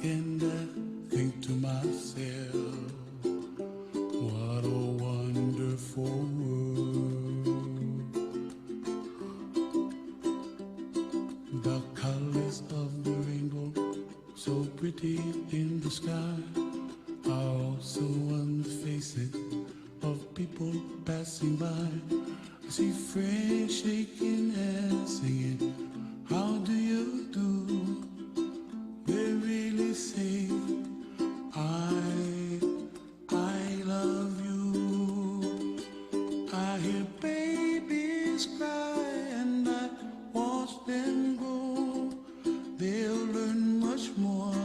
and I think to myself, what a wonderful world. The colors of the rainbow, so pretty in the sky, are also on the faces of people passing by. I see friends shaking hands, singing, how do you do? They really say, I love you. I hear babies cry and I watch them grow. They'll learn much more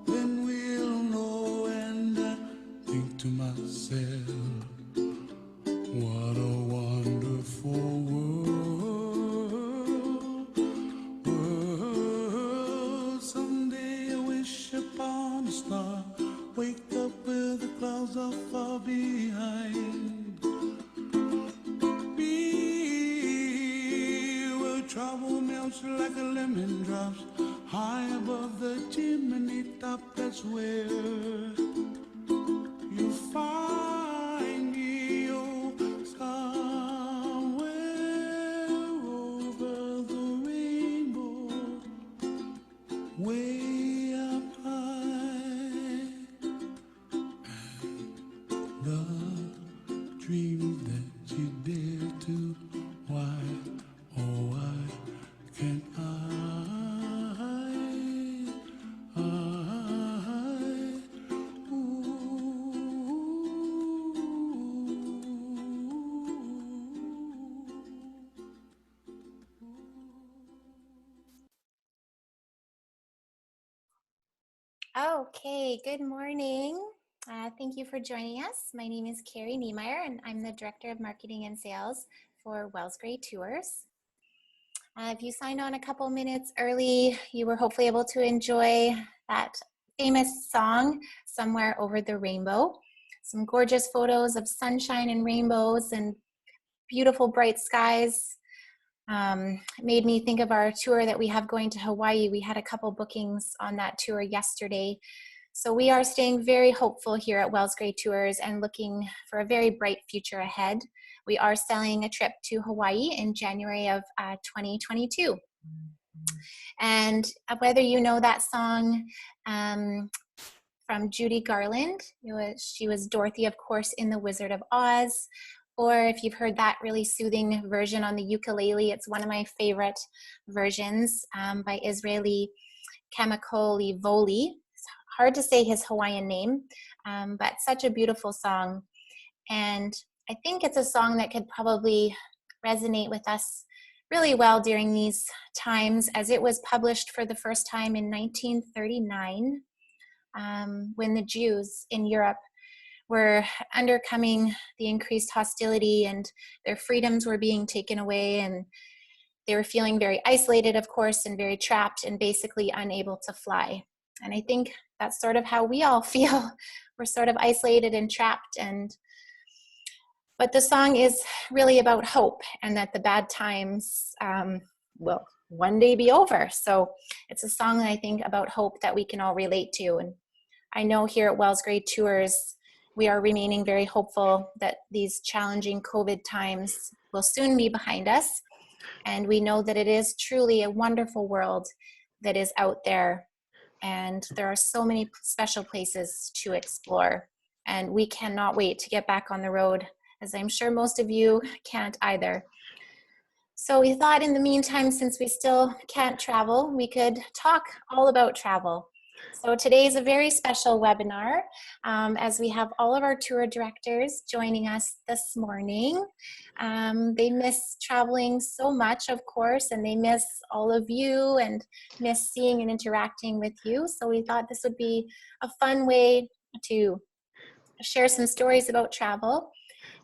than we'll know, and I think to myself, what a wonderful world. Someday I wish upon a star, wake up where the clouds are far behind me, where trouble melts like a lemon drops high above the chimney top. That's where you find me, oh, somewhere over the rainbow, way up high. The dreams that you dare to, why, oh, why can't Okay, good morning. Thank you for joining us. My name is Carrie Niemeyer, and I'm the Director of Marketing and Sales for Wells Gray Tours. If you signed on a couple minutes early, you were hopefully able to enjoy that famous song, Somewhere Over the Rainbow. Some gorgeous photos of sunshine and rainbows and beautiful bright skies. It made me think of our tour that we have going to Hawaii. We had a couple bookings on that tour yesterday. So we are staying very hopeful here at Wells Gray Tours and looking for a very bright future ahead. We are selling a trip to Hawaii in January of 2022. And whether you know that song from Judy Garland, she was Dorothy, of course, in The Wizard of Oz, or if you've heard that really soothing version on the ukulele, it's one of my favorite versions by Israeli Kamikoli Voli. It's hard to say his Hawaiian name, but such a beautiful song. And I think it's a song that could probably resonate with us really well during these times, as it was published for the first time in 1939, when the Jews in Europe were undercoming the increased hostility and their freedoms were being taken away, and they were feeling very isolated, of course, and very trapped and basically unable to fly. And I think that's sort of how we all feel. We're sort of isolated and trapped, but the song is really about hope and that the bad times will one day be over. So it's a song that I think about hope that we can all relate to. And I know here at Wells Gray Tours, we are remaining very hopeful that these challenging COVID times will soon be behind us. And we know that it is truly a wonderful world that is out there. And there are so many special places to explore. And we cannot wait to get back on the road, as I'm sure most of you can't either. So we thought in the meantime, since we still can't travel, we could talk all about travel. So today is a very special webinar, as we have all of our tour directors joining us this morning. They miss traveling so much, of course, and they miss all of you and miss seeing and interacting with you. So we thought this would be a fun way to share some stories about travel.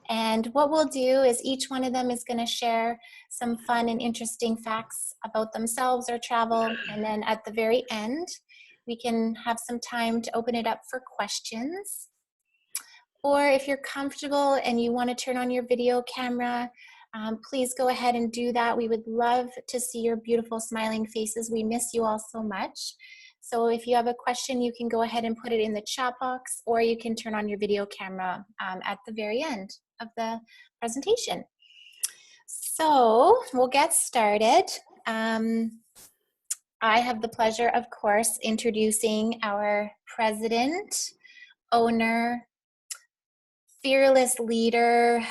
And what we'll do is each one of them is going to share some fun and interesting facts about themselves or travel. And then at the very end, we can have some time to open it up for questions. Or if you're comfortable and you want to turn on your video camera, please go ahead and do that. We would love to see your beautiful smiling faces. We miss you all so much. So if you have a question, you can go ahead and put it in the chat box, or you can turn on your video camera at the very end of the presentation. So we'll get started. I have the pleasure, of course, introducing our president, owner, fearless leader,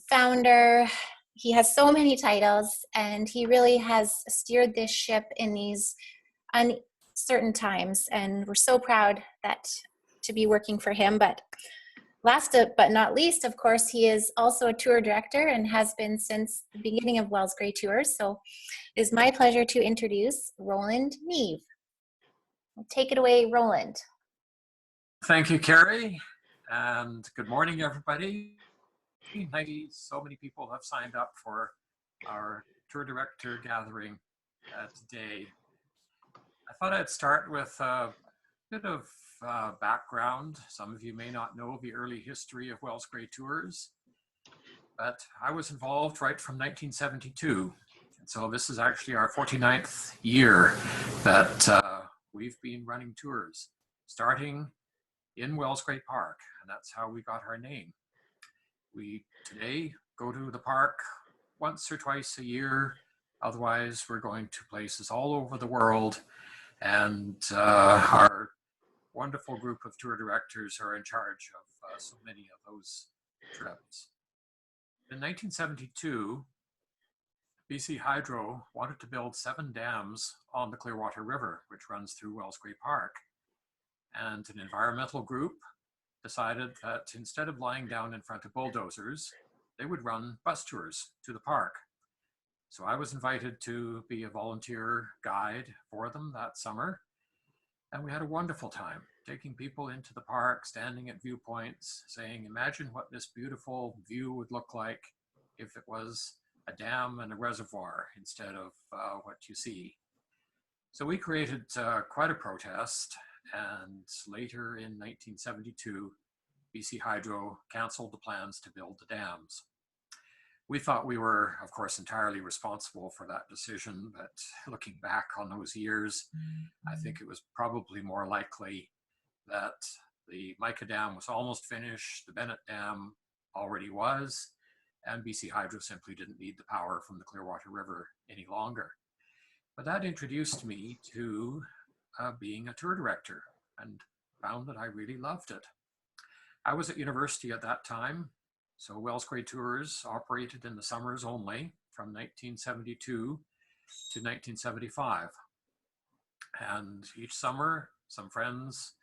founder. He has so many titles, and he really has steered this ship in these uncertain times, and we're so proud to be working for him. But last but not least, of course, he is also a tour director and has been since the beginning of Wells Gray Tours. So it is my pleasure to introduce Roland Neve. Take it away, Roland. Thank you, Carrie, and good morning, everybody. So many people have signed up for our tour director gathering today. I thought I'd start with a bit of background. Some of you may not know the early history of Wells Gray Tours, but I was involved right from 1972. And so this is actually our 49th year that we've been running tours, starting in Wells Gray Park, and that's how we got our name. We today go to the park once or twice a year. Otherwise, we're going to places all over the world, and our wonderful group of tour directors are in charge of so many of those trips. In 1972, BC Hydro wanted to build 7 dams on the Clearwater River, which runs through Wells Gray Park. And an environmental group decided that instead of lying down in front of bulldozers, they would run bus tours to the park. So I was invited to be a volunteer guide for them that summer. And we had a wonderful time taking people into the park, standing at viewpoints, saying, imagine what this beautiful view would look like if it was a dam and a reservoir instead of what you see. So we created quite a protest. And later in 1972, BC Hydro canceled the plans to build the dams. We thought we were, of course, entirely responsible for that decision, but looking back on those years, I think it was probably more likely that the Mica Dam was almost finished, the Bennett Dam already was, and BC Hydro simply didn't need the power from the Clearwater River any longer. But that introduced me to being a tour director, and found that I really loved it. I was at university at that time, so Wells Gray Tours operated in the summers only from 1972 to 1975. And each summer, some friends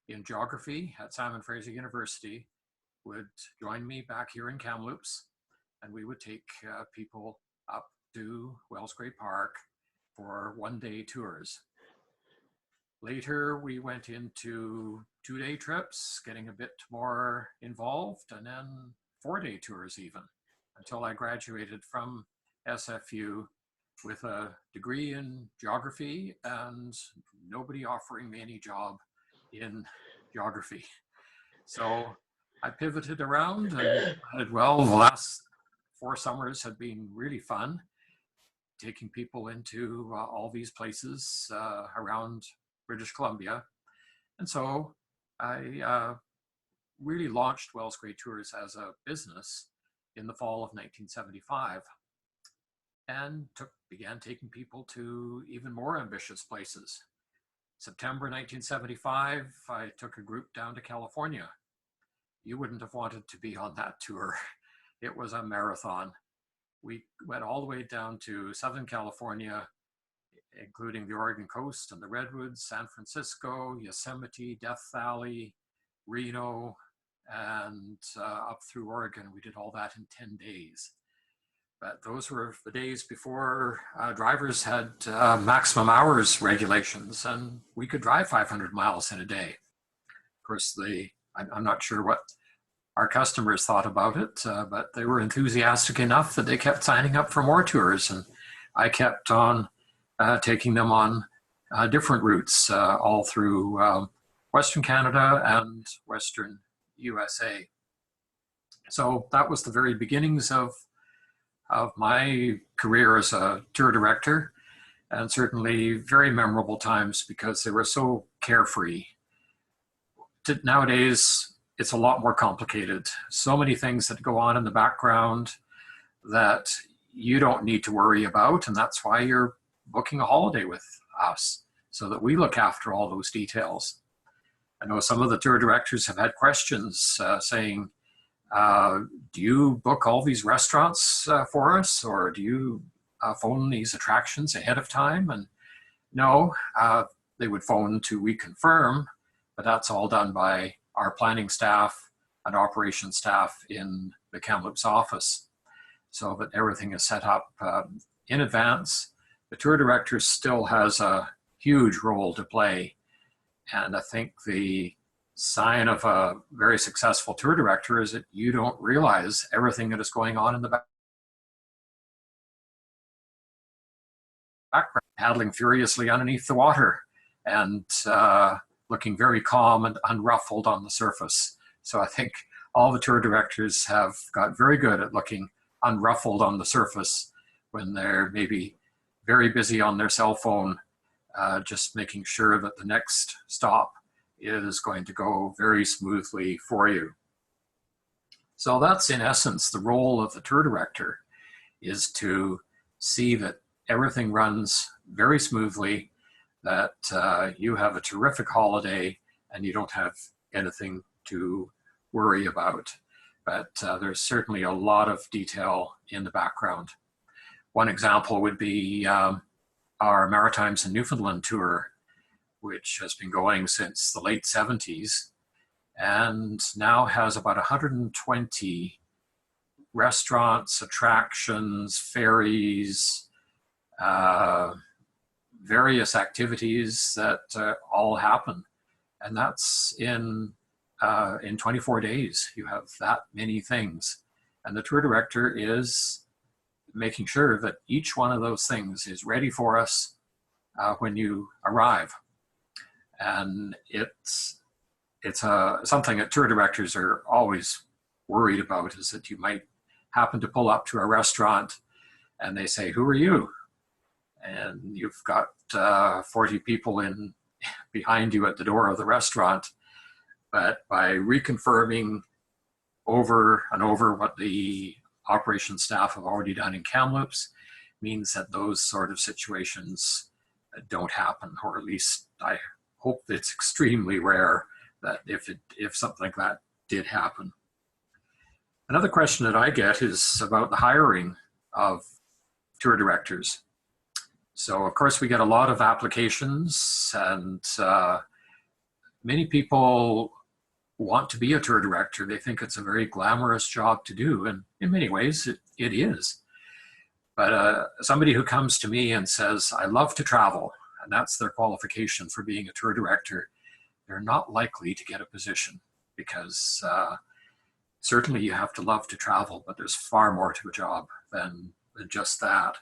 in geography at Simon Fraser University would join me back here in Kamloops, and we would take people up to Wells Gray Park for one-day tours. Later, we went into 2-day trips, getting a bit more involved, and then 4-day tours even, until I graduated from SFU with a degree in geography and nobody offering me any job in geography. So I pivoted around and decided, well, the last 4 summers had been really fun, taking people into all these places around British Columbia. And so I really launched Wells Gray Tours as a business in the fall of 1975 and began taking people to even more ambitious places. September 1975, I took a group down to California. You wouldn't have wanted to be on that tour. It was a marathon. We went all the way down to Southern California, including the Oregon coast and the Redwoods, San Francisco, Yosemite, Death Valley, Reno, and up through Oregon. We did all that in 10 days. But those were the days before drivers had maximum hours regulations, and we could drive 500 miles in a day. Of course, I'm not sure what our customers thought about it, but they were enthusiastic enough that they kept signing up for more tours, and I kept on taking them on different routes all through Western Canada and Western USA. So that was the very beginnings of my career as a tour director. and certainly very memorable times because they were so carefree. Nowadays, it's a lot more complicated. So many things that go on in the background that you don't need to worry about, and that's why you're booking a holiday with us, so that we look after all those details. I know some of the tour directors have had questions saying, do you book all these restaurants for us, or do you phone these attractions ahead of time? And no, they would phone to reconfirm, but that's all done by our planning staff and operations staff in the Kamloops office, so that everything is set up in advance. The tour director still has a huge role to play, and I think the sign of a very successful tour director is that you don't realize everything that is going on in the background, paddling furiously underneath the water and looking very calm and unruffled on the surface. So I think all the tour directors have got very good at looking unruffled on the surface when they're maybe very busy on their cell phone, just making sure that the next stop is going to go very smoothly for you. So that's in essence the role of the tour director, is to see that everything runs very smoothly, that you have a terrific holiday and you don't have anything to worry about. But there's certainly a lot of detail in the background. One example would be our Maritimes and Newfoundland tour, which has been going since the late 70s and now has about 120 restaurants, attractions, ferries, various activities that all happen. And that's in 24 days. You have that many things. And the tour director is making sure that each one of those things is ready for us when you arrive. And it's something that tour directors are always worried about, is that you might happen to pull up to a restaurant and they say, "Who are you?" And you've got 40 people in behind you at the door of the restaurant. But by reconfirming over and over what the operations staff have already done in Kamloops, means that those sort of situations don't happen, or at least I hope it's extremely rare that if something like that did happen. Another question that I get is about the hiring of tour directors. So of course we get a lot of applications, and many people want to be a tour director. They think it's a very glamorous job to do, and in many ways it is. But somebody who comes to me and says, "I love to travel," and that's their qualification for being a tour director, they're not likely to get a position, because certainly you have to love to travel, but there's far more to a job than just that.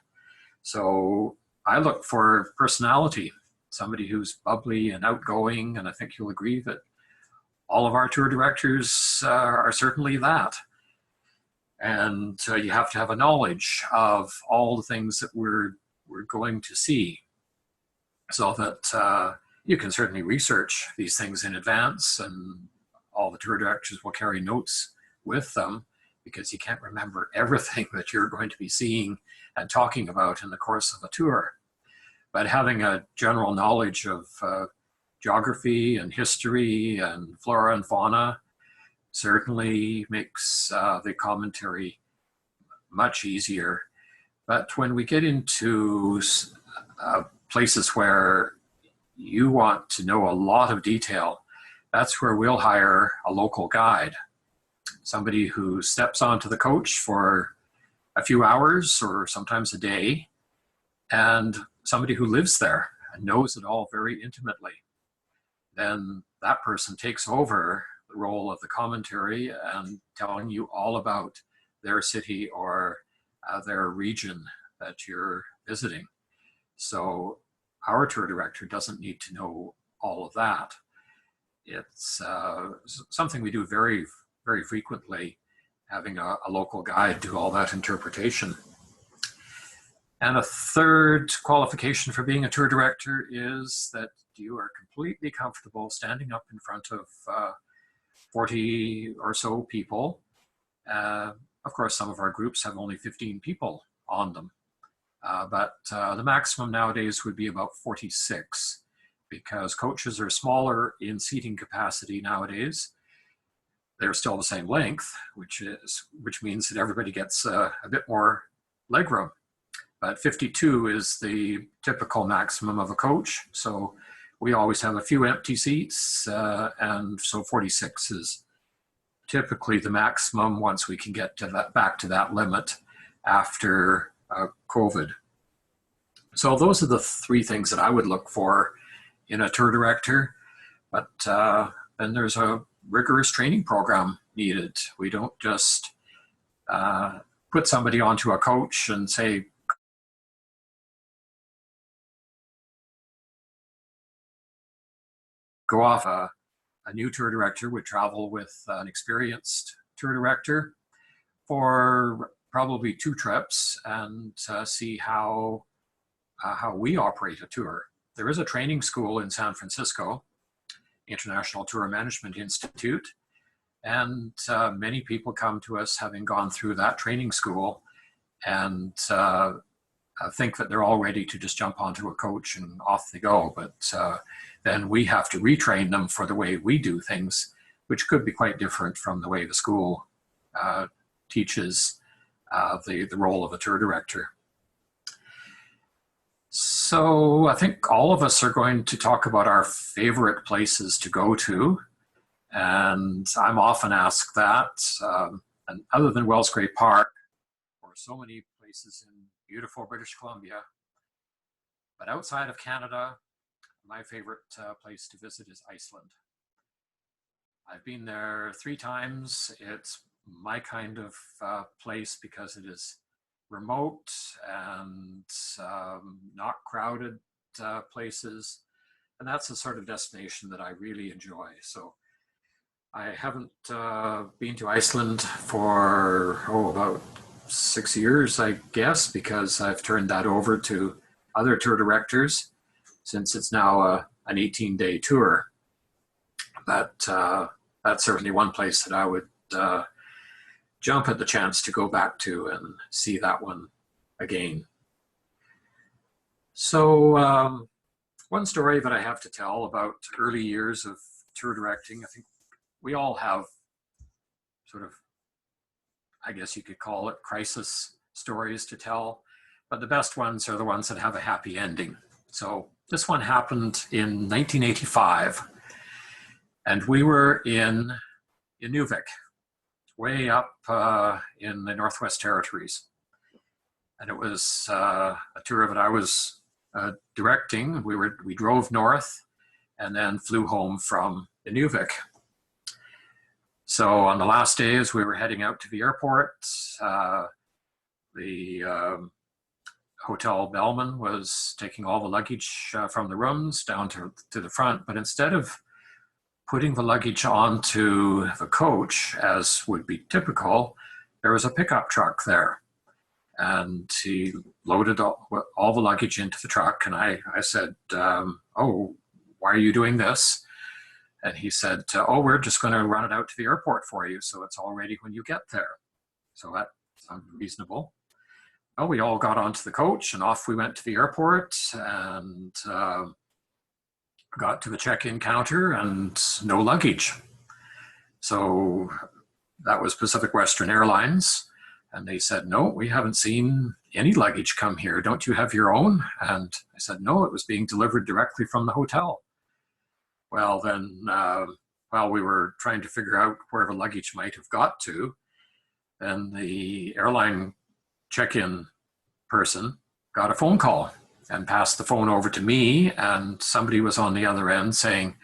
So I look for personality, somebody who's bubbly and outgoing, and I think you'll agree that all of our tour directors are certainly that. And you have to have a knowledge of all the things that we're going to see, so that you can certainly research these things in advance, and all the tour directors will carry notes with them, because you can't remember everything that you're going to be seeing and talking about in the course of a tour. But having a general knowledge of geography and history and flora and fauna certainly makes the commentary much easier. But when we get into places where you want to know a lot of detail, that's where we'll hire a local guide, somebody who steps onto the coach for a few hours or sometimes a day, and somebody who lives there and knows it all very intimately. Then that person takes over the role of the commentary and telling you all about their city or their region that you're visiting. So our tour director doesn't need to know all of that. It's something we do very, very frequently, having a local guide do all that interpretation. And a third qualification for being a tour director is that you are completely comfortable standing up in front of 40 or so people. Of course, some of our groups have only 15 people on them, but the maximum nowadays would be about 46, because coaches are smaller in seating capacity nowadays. They're still the same length, which means that everybody gets a bit more legroom. But 52 is the typical maximum of a coach. So we always have a few empty seats, and so 46 is typically the maximum once we can get to that, back to that limit after COVID. So those are the three things that I would look for in a tour director. But then there's a rigorous training program needed. We don't just put somebody onto a coach and say, go off. A new tour director would travel with an experienced tour director for probably 2 trips and see how we operate a tour. There is a training school in San Francisco, International Tour Management Institute, and many people come to us having gone through that training school and think that they're all ready to just jump onto a coach and off they go. But then we have to retrain them for the way we do things, which could be quite different from the way the school teaches the role of a tour director. So I think all of us are going to talk about our favorite places to go to. And I'm often asked that. And other than Wellsgrave Park, or so many places in beautiful British Columbia, but outside of Canada, my favorite place to visit is Iceland. I've been there 3 times. It's my kind of place because it is remote and not crowded places. And that's the sort of destination that I really enjoy. So I haven't been to Iceland for, about 6 years, I guess, because I've turned that over to other tour directors since it's now an 18-day tour. But that's certainly one place that I would jump at the chance to go back to and see that one again. So one story that I have to tell about early years of tour directing, I think we all have sort of, I guess you could call it, crisis stories to tell, but the best ones are the ones that have a happy ending. So this one happened in 1985, and we were in Inuvik, way up in the Northwest Territories. And it was a tour that I was directing. We drove north and then flew home from Inuvik. So on the last day, as we were heading out to the airport, the hotel bellman was taking all the luggage from the rooms down to the front, but instead of putting the luggage onto the coach, as would be typical, there was a pickup truck there. And he loaded all the luggage into the truck. And I said, oh, why are you doing this? And he said, oh, we're just going to run it out to the airport for you, so it's all ready when you get there. So that sounded reasonable. Well, we all got onto the coach and off we went to the airport and got to the check-in counter and no luggage. So that was Pacific Western Airlines. And they said, no, we haven't seen any luggage come here. Don't you have your own? And I said, no, it was being delivered directly from the hotel. Well, then, while we were trying to figure out where the luggage might have got to, then the airline check-in person got a phone call and passed the phone over to me, and somebody was on the other end saying,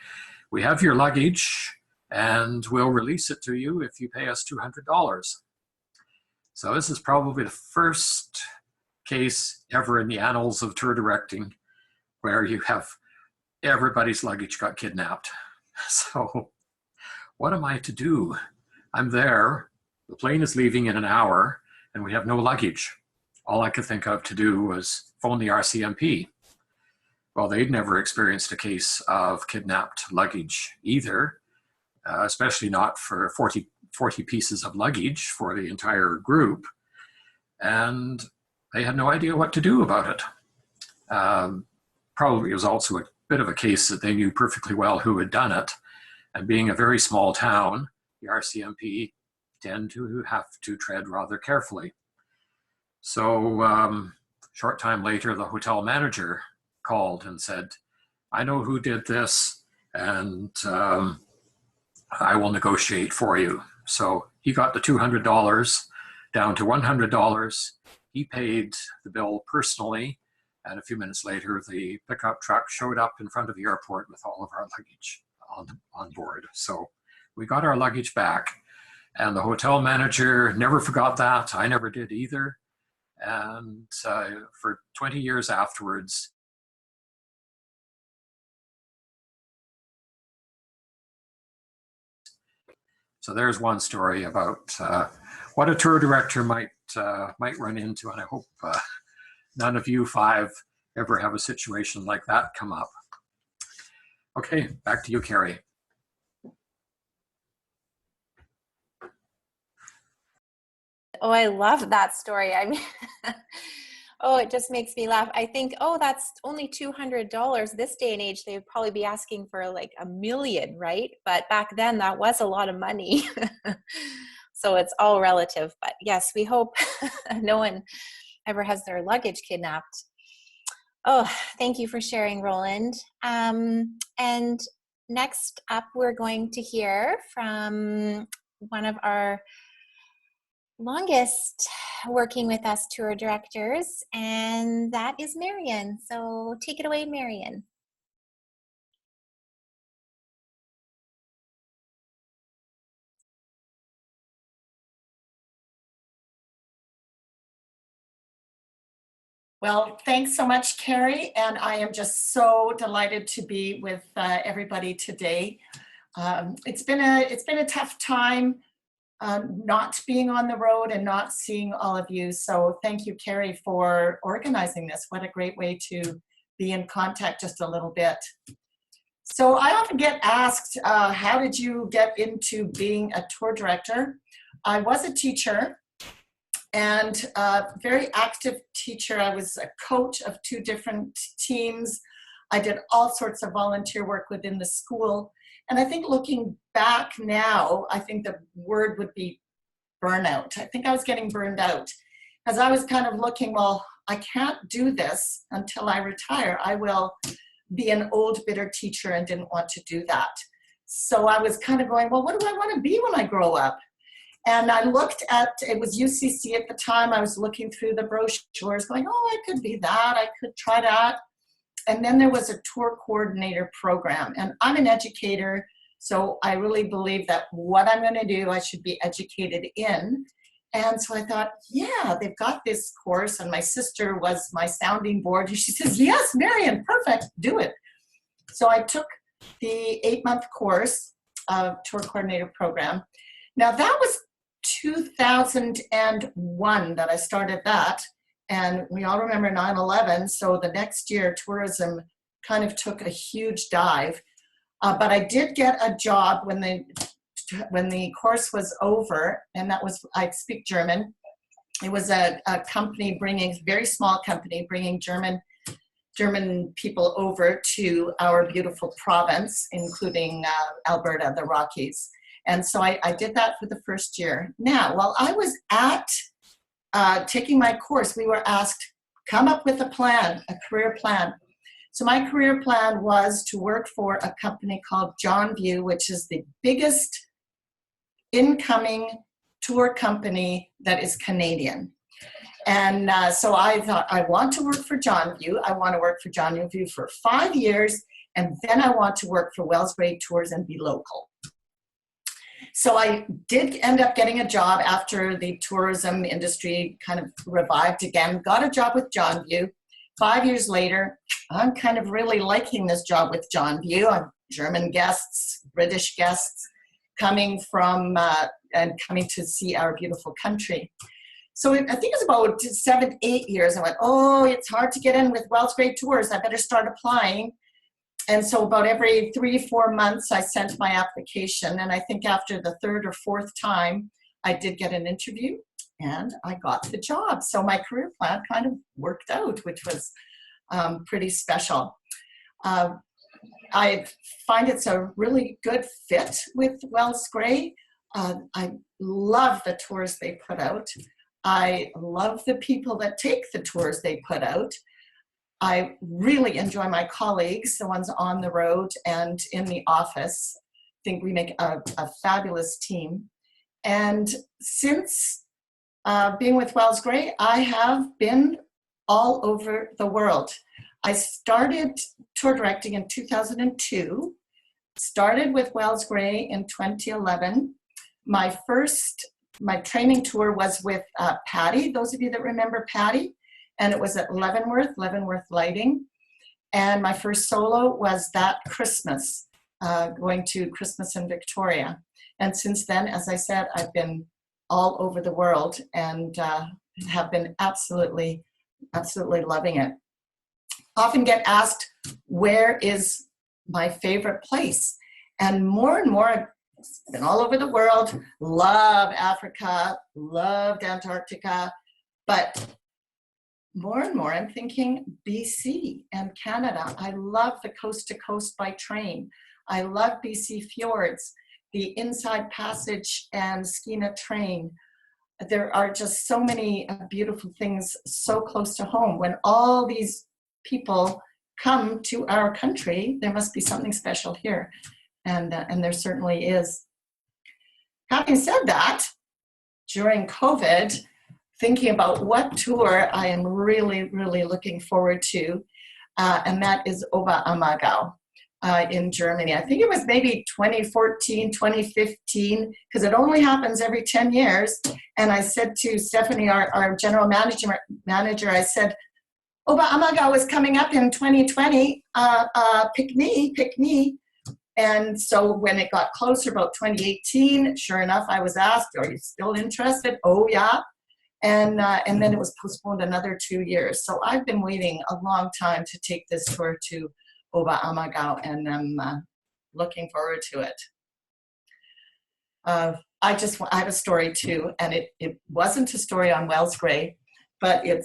we have your luggage and we'll release it to you if you pay us $200. So this is probably the first case ever in the annals of tour directing where you have everybody's luggage got kidnapped. So what am I to do? I'm there, the plane is leaving in an hour, and we have no luggage. all I could think of to do was phone the RCMP. Well, they'd never experienced a case of kidnapped luggage either, especially not for 40 pieces of luggage for the entire group. And they had no idea what to do about it. Probably it was also a bit of a case that they knew perfectly well who had done it. And being a very small town, the RCMP tend to have to tread rather carefully. So short time later, the hotel manager called and said, I know who did this, and I will negotiate for you. So he got the $200 down to $100. He paid the bill personally, and a few minutes later, the pickup truck showed up in front of the airport with all of our luggage on board. So we got our luggage back, and the hotel manager never forgot that. I never did either. And for 20 years afterwards, so there's one story about what a tour director might run into, and I hope none of you 5 ever have a situation like that come up. Okay, back to you, Carrie. Oh, I love that story. I mean, oh, it just makes me laugh. I think, oh, that's only $200. This day and age, they would probably be asking for like $1 million, right? But back then, that was a lot of money. So it's all relative. But yes, we hope no one ever has their luggage kidnapped. Oh, thank you for sharing, Roland. And next up, we're going to hear from one of our longest working with us tour directors, and that is Marion. So take it away, Marion. Well, thanks so much, Carrie, and I am just so delighted to be with everybody today. It's been a tough time not being on the road and not seeing all of you. So thank you, Carrie, for organizing this. What a great way to be in contact just a little bit. So I often get asked, how did you get into being a tour director? I was a teacher and a very active teacher. I was a coach of 2 different teams. I did all sorts of volunteer work within the school. And I think looking back now, I think the word would be burnout. I think I was getting burned out as I was kind of looking, well, I can't do this until I retire. I will be an old, bitter teacher and didn't want to do that. So I was kind of going, well, what do I want to be when I grow up? And I looked at, it was UCC at the time, I was looking through the brochures going, oh, I could be that, I could try that. And then there was a tour coordinator program. And I'm an educator, so I really believe that what I'm going to do, I should be educated in. And so I thought, yeah, they've got this course. And my sister was my sounding board. And she says, yes, Marion, perfect, do it. So I took the 8-month course of tour coordinator program. Now that was 2001 that I started that. And we all remember 9/11, so the next year tourism kind of took a huge dive. But I did get a job when the course was over, and that was, I speak German. It was a company very small company bringing German people over to our beautiful province, including Alberta, the Rockies. And so I did that for the first year. Now, while I was taking my course, we were asked, come up with a plan, a career plan. So my career plan was to work for a company called John View, which is the biggest incoming tour company that is Canadian. And so I thought, I want to work for John View. I want to work for John View for 5 years, and then I want to work for Wellsbury Tours and be local. So I did end up getting a job after the tourism industry kind of revived again, got a job with John View. 5 years later, I'm kind of really liking this job with John View. I'm German guests, British guests coming from and coming to see our beautiful country. So I think it was about 7, 8 years. I went, oh, it's hard to get in with Wells Grade Tours. I better start applying. And so about every 3, 4 months, I sent my application. And I think after the 3rd or 4th time, I did get an interview and I got the job. So my career plan kind of worked out, which was pretty special. I find it's a really good fit with Wells Gray. I love the tours they put out. I love the people that take the tours they put out. I really enjoy my colleagues, the ones on the road and in the office. I think we make a fabulous team. And since being with Wells Gray, I have been all over the world. I started tour directing in 2002, started with Wells Gray in 2011. My training tour was with Patty, those of you that remember Patty, and it was at Leavenworth Lighting. And my first solo was that Christmas, going to Christmas in Victoria. And since then, as I said, I've been all over the world and have been absolutely loving it. Often get asked, where is my favorite place? And more, I've been all over the world, love Africa, loved Antarctica, but more and more I'm thinking BC and Canada. I love the coast to coast by train. I love BC fjords, the Inside Passage and Skeena train. There are just so many beautiful things so close to home. When all these people come to our country, there must be something special here. And there certainly is. Having said that, during COVID, thinking about what tour I am really looking forward to, and that is Oberammergau in Germany. I think it was maybe 2014, 2015, because it only happens every 10 years. And I said to Stephanie, our general manager, I said, Oberammergau is coming up in 2020, pick me. And so when it got closer, about 2018, sure enough, I was asked, are you still interested? Oh yeah. And then it was postponed another 2 years. So I've been waiting a long time to take this tour to Oberammergau, and I'm looking forward to it. I have a story too, and it wasn't a story on Wells Gray, but it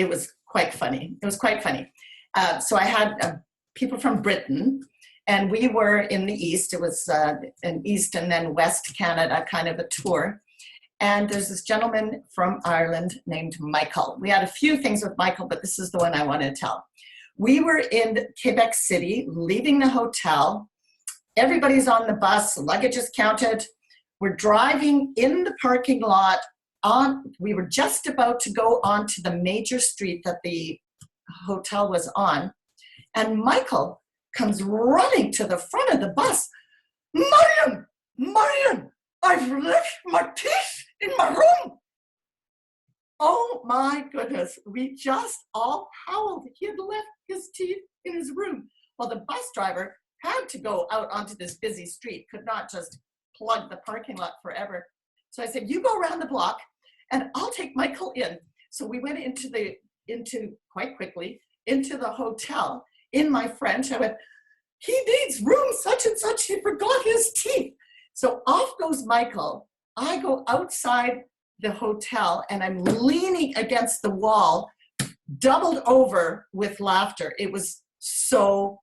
was quite funny. It was quite funny. So I had people from Britain, and we were in the East. It was an East and then West Canada kind of a tour. And there's this gentleman from Ireland named Michael. We had a few things with Michael, but this is the one I want to tell. We were in Quebec City, leaving the hotel. Everybody's on the bus, luggage is counted. We're driving in the parking lot. We were just about to go onto the major street that the hotel was on. And Michael comes running to the front of the bus. Marion, I've left my teeth in my room. Oh my goodness, we just all howled. He had left his teeth in his room. Well, the bus driver had to go out onto this busy street, could not just plug the parking lot forever. So I said, you go around the block and I'll take Michael in. So we went quite quickly into the hotel. In my French, I went, he needs room such and such, he forgot his teeth. So off goes Michael. I go outside the hotel and I'm leaning against the wall, doubled over with laughter. It was so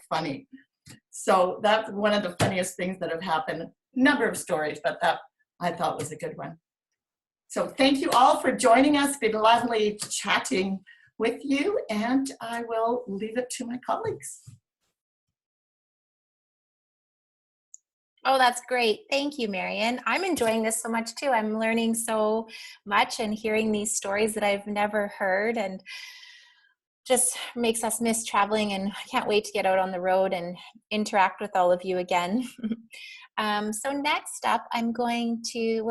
funny. So that's one of the funniest things that have happened. Number of stories, but that I thought was a good one. So thank you all for joining us. It's been lovely chatting with you, and I will leave it to my colleagues. Oh, that's great. Thank you, Marion. I'm enjoying this so much too. I'm learning so much and hearing these stories that I've never heard, and just makes us miss traveling, and I can't wait to get out on the road and interact with all of you again. So next up, we're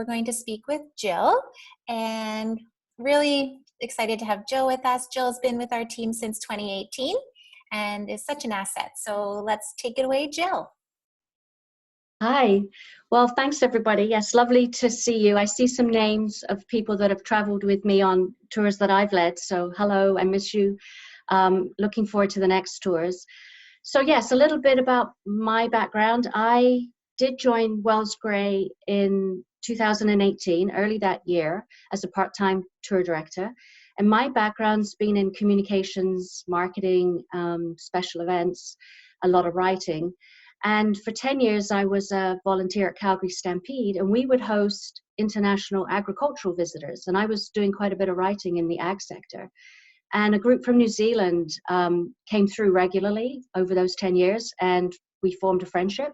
going to speak with Jill, and really excited to have Jill with us. Jill's been with our team since 2018 and is such an asset. So let's take it away, Jill. Hi. Well, thanks everybody. Yes, lovely to see you. I see some names of people that have traveled with me on tours that I've led. So hello, I miss you. Looking forward to the next tours. So yes, a little bit about my background. I did join Wells Gray in 2018, early that year, as a part-time tour director. And my background's been in communications, marketing, special events, a lot of writing. And for 10 years, I was a volunteer at Calgary Stampede, and we would host international agricultural visitors. And I was doing quite a bit of writing in the ag sector. And a group from New Zealand came through regularly over those 10 years, and we formed a friendship.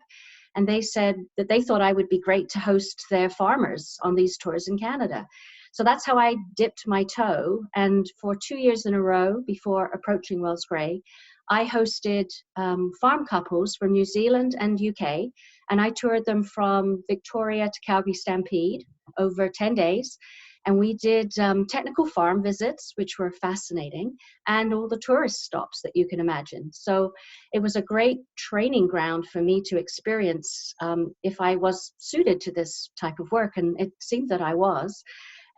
And they said that they thought I would be great to host their farmers on these tours in Canada. So that's how I dipped my toe. And for 2 years in a row before approaching Wells Gray, I hosted farm couples from New Zealand and UK, and I toured them from Victoria to Calgary Stampede over 10 days. And we did technical farm visits, which were fascinating, and all the tourist stops that you can imagine. So it was a great training ground for me to experience if I was suited to this type of work, and it seemed that I was,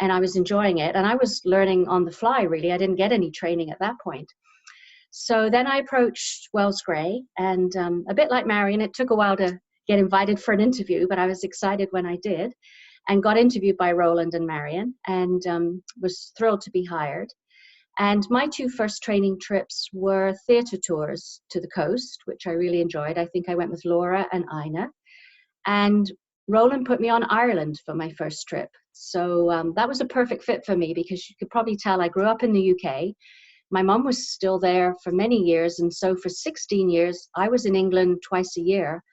and I was enjoying it. And I was learning on the fly, really. I didn't get any training at that point. So then I approached Wells Gray, and a bit like Marion, it took a while to get invited for an interview, but I was excited when I did, and got interviewed by Roland and Marion, and was thrilled to be hired. And my two first training trips were theatre tours to the coast, which I really enjoyed. I think I went with Laura and Ina. And Roland put me on Ireland for my first trip. So that was a perfect fit for me, because you could probably tell I grew up in the UK. My mum was still there for many years, and so for 16 years, I was in England twice a year,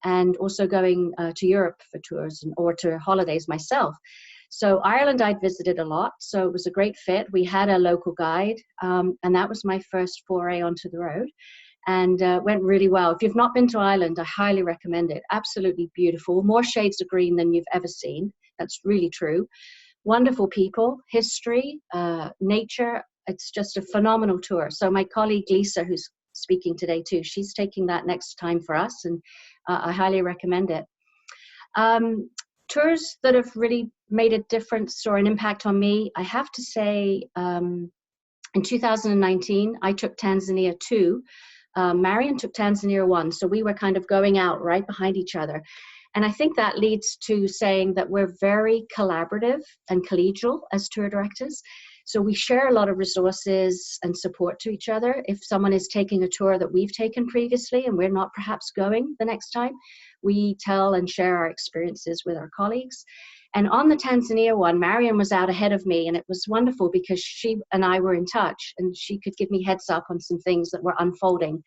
and also going to Europe for tours or to holidays myself. So Ireland I'd visited a lot, so it was a great fit. We had a local guide, and that was my first foray onto the road, and went really well. If you've not been to Ireland, I highly recommend it. Absolutely beautiful, more shades of green than you've ever seen. That's really true. Wonderful people, history, nature. It's just a phenomenal tour. So my colleague Lisa, who's speaking today too, she's taking that next time for us, and I highly recommend it. Tours that have really made a difference or an impact on me, I have to say, in 2019, I took Tanzania 2. Marion took Tanzania 1. So we were kind of going out right behind each other. And I think that leads to saying that we're very collaborative and collegial as tour directors. So we share a lot of resources and support to each other. If someone is taking a tour that we've taken previously and we're not perhaps going the next time, we tell and share our experiences with our colleagues. And on the Tanzania one, Marion was out ahead of me, and it was wonderful because she and I were in touch, and she could give me heads up on some things that were unfolding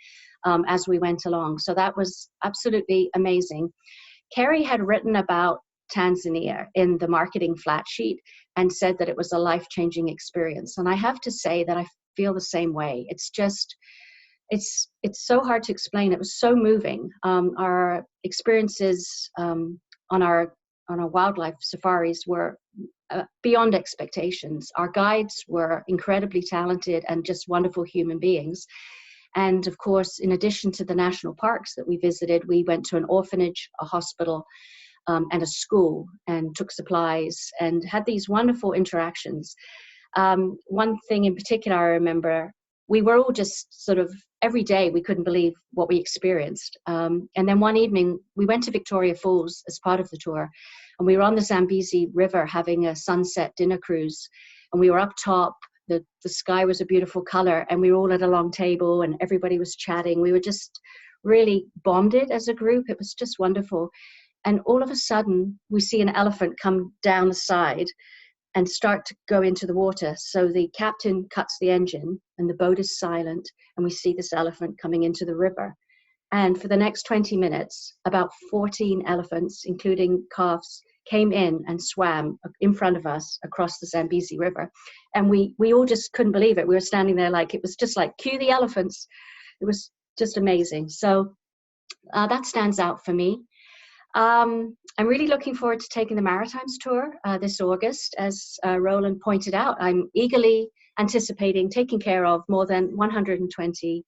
as we went along. So that was absolutely amazing. Kerry had written about Tanzania in the marketing flat sheet and said that it was a life-changing experience. And I have to say that I feel the same way. It's just, it's so hard to explain. It was so moving. Our experiences on our wildlife safaris were beyond expectations. Our guides were incredibly talented and just wonderful human beings. And of course, in addition to the national parks that we visited, we went to an orphanage, a hospital, and a school, and took supplies and had these wonderful interactions. One thing in particular I remember, we were all just sort of, every day we couldn't believe what we experienced. And then one evening we went to Victoria Falls as part of the tour, and we were on the Zambezi River having a sunset dinner cruise, and we were up top. The sky was a beautiful color, and we were all at a long table and everybody was chatting. We were just really bonded as a group. It was just wonderful. And all of a sudden we see an elephant come down the side and start to go into the water. So the captain cuts the engine and the boat is silent, and we see this elephant coming into the river. And for the next 20 minutes, about 14 elephants, including calves, came in and swam in front of us across the Zambezi River. And we all just couldn't believe it. We were standing there like, it was just like, cue the elephants. It was just amazing. So that stands out for me. I'm really looking forward to taking the Maritimes tour this August. As Roland pointed out, I'm eagerly anticipating taking care of more than 120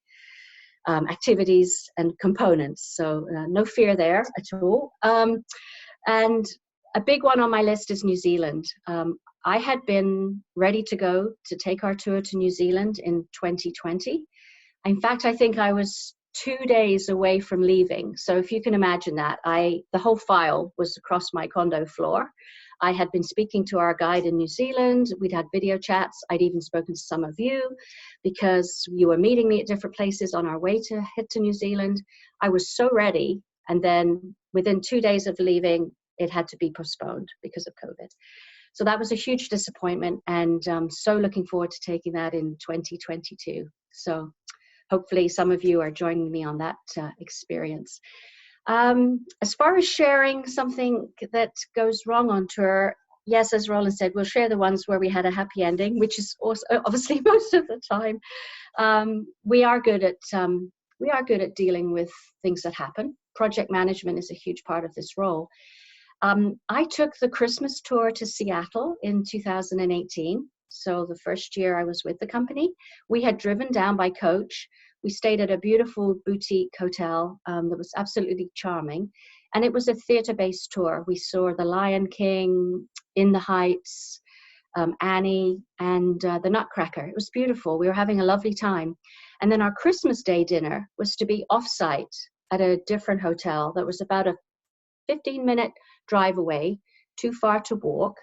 activities and components. So no fear there at all. And a big one on my list is New Zealand. I had been ready to go to take our tour to New Zealand in 2020. In fact, I think I was 2 days away from leaving. So if you can imagine that, the whole file was across my condo floor. I had been speaking to our guide in New Zealand. We'd had video chats. I'd even spoken to some of you because you were meeting me at different places on our way to head to New Zealand. I was so ready. And then within 2 days of leaving, it had to be postponed because of COVID. So that was a huge disappointment, and I'm so looking forward to taking that in 2022. So hopefully some of you are joining me on that experience. As far as sharing something that goes wrong on tour, yes, as Roland said, we'll share the ones where we had a happy ending, which is also obviously most of the time. We are good at dealing with things that happen. Project management is a huge part of this role. I took the Christmas tour to Seattle in 2018. So the first year I was with the company, we had driven down by coach. We stayed at a beautiful boutique hotel that was absolutely charming. And it was a theater-based tour. We saw The Lion King, In the Heights, Annie, and The Nutcracker. It was beautiful. We were having a lovely time. And then our Christmas Day dinner was to be off-site at a different hotel that was about a 15-minute drive away, too far to walk.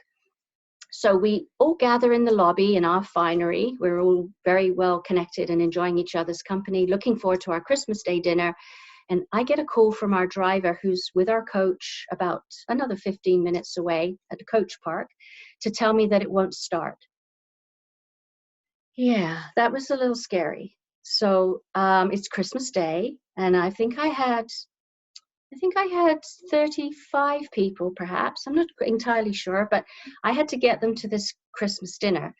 So we all gather in the lobby in our finery. We're all very well connected and enjoying each other's company, looking forward to our Christmas Day dinner. And I get a call from our driver who's with our coach about another 15 minutes away at the coach park to tell me that it won't start. Yeah, that was a little scary. So it's Christmas Day, and I think I had 35 people, perhaps. I'm not entirely sure, but I had to get them to this Christmas dinner.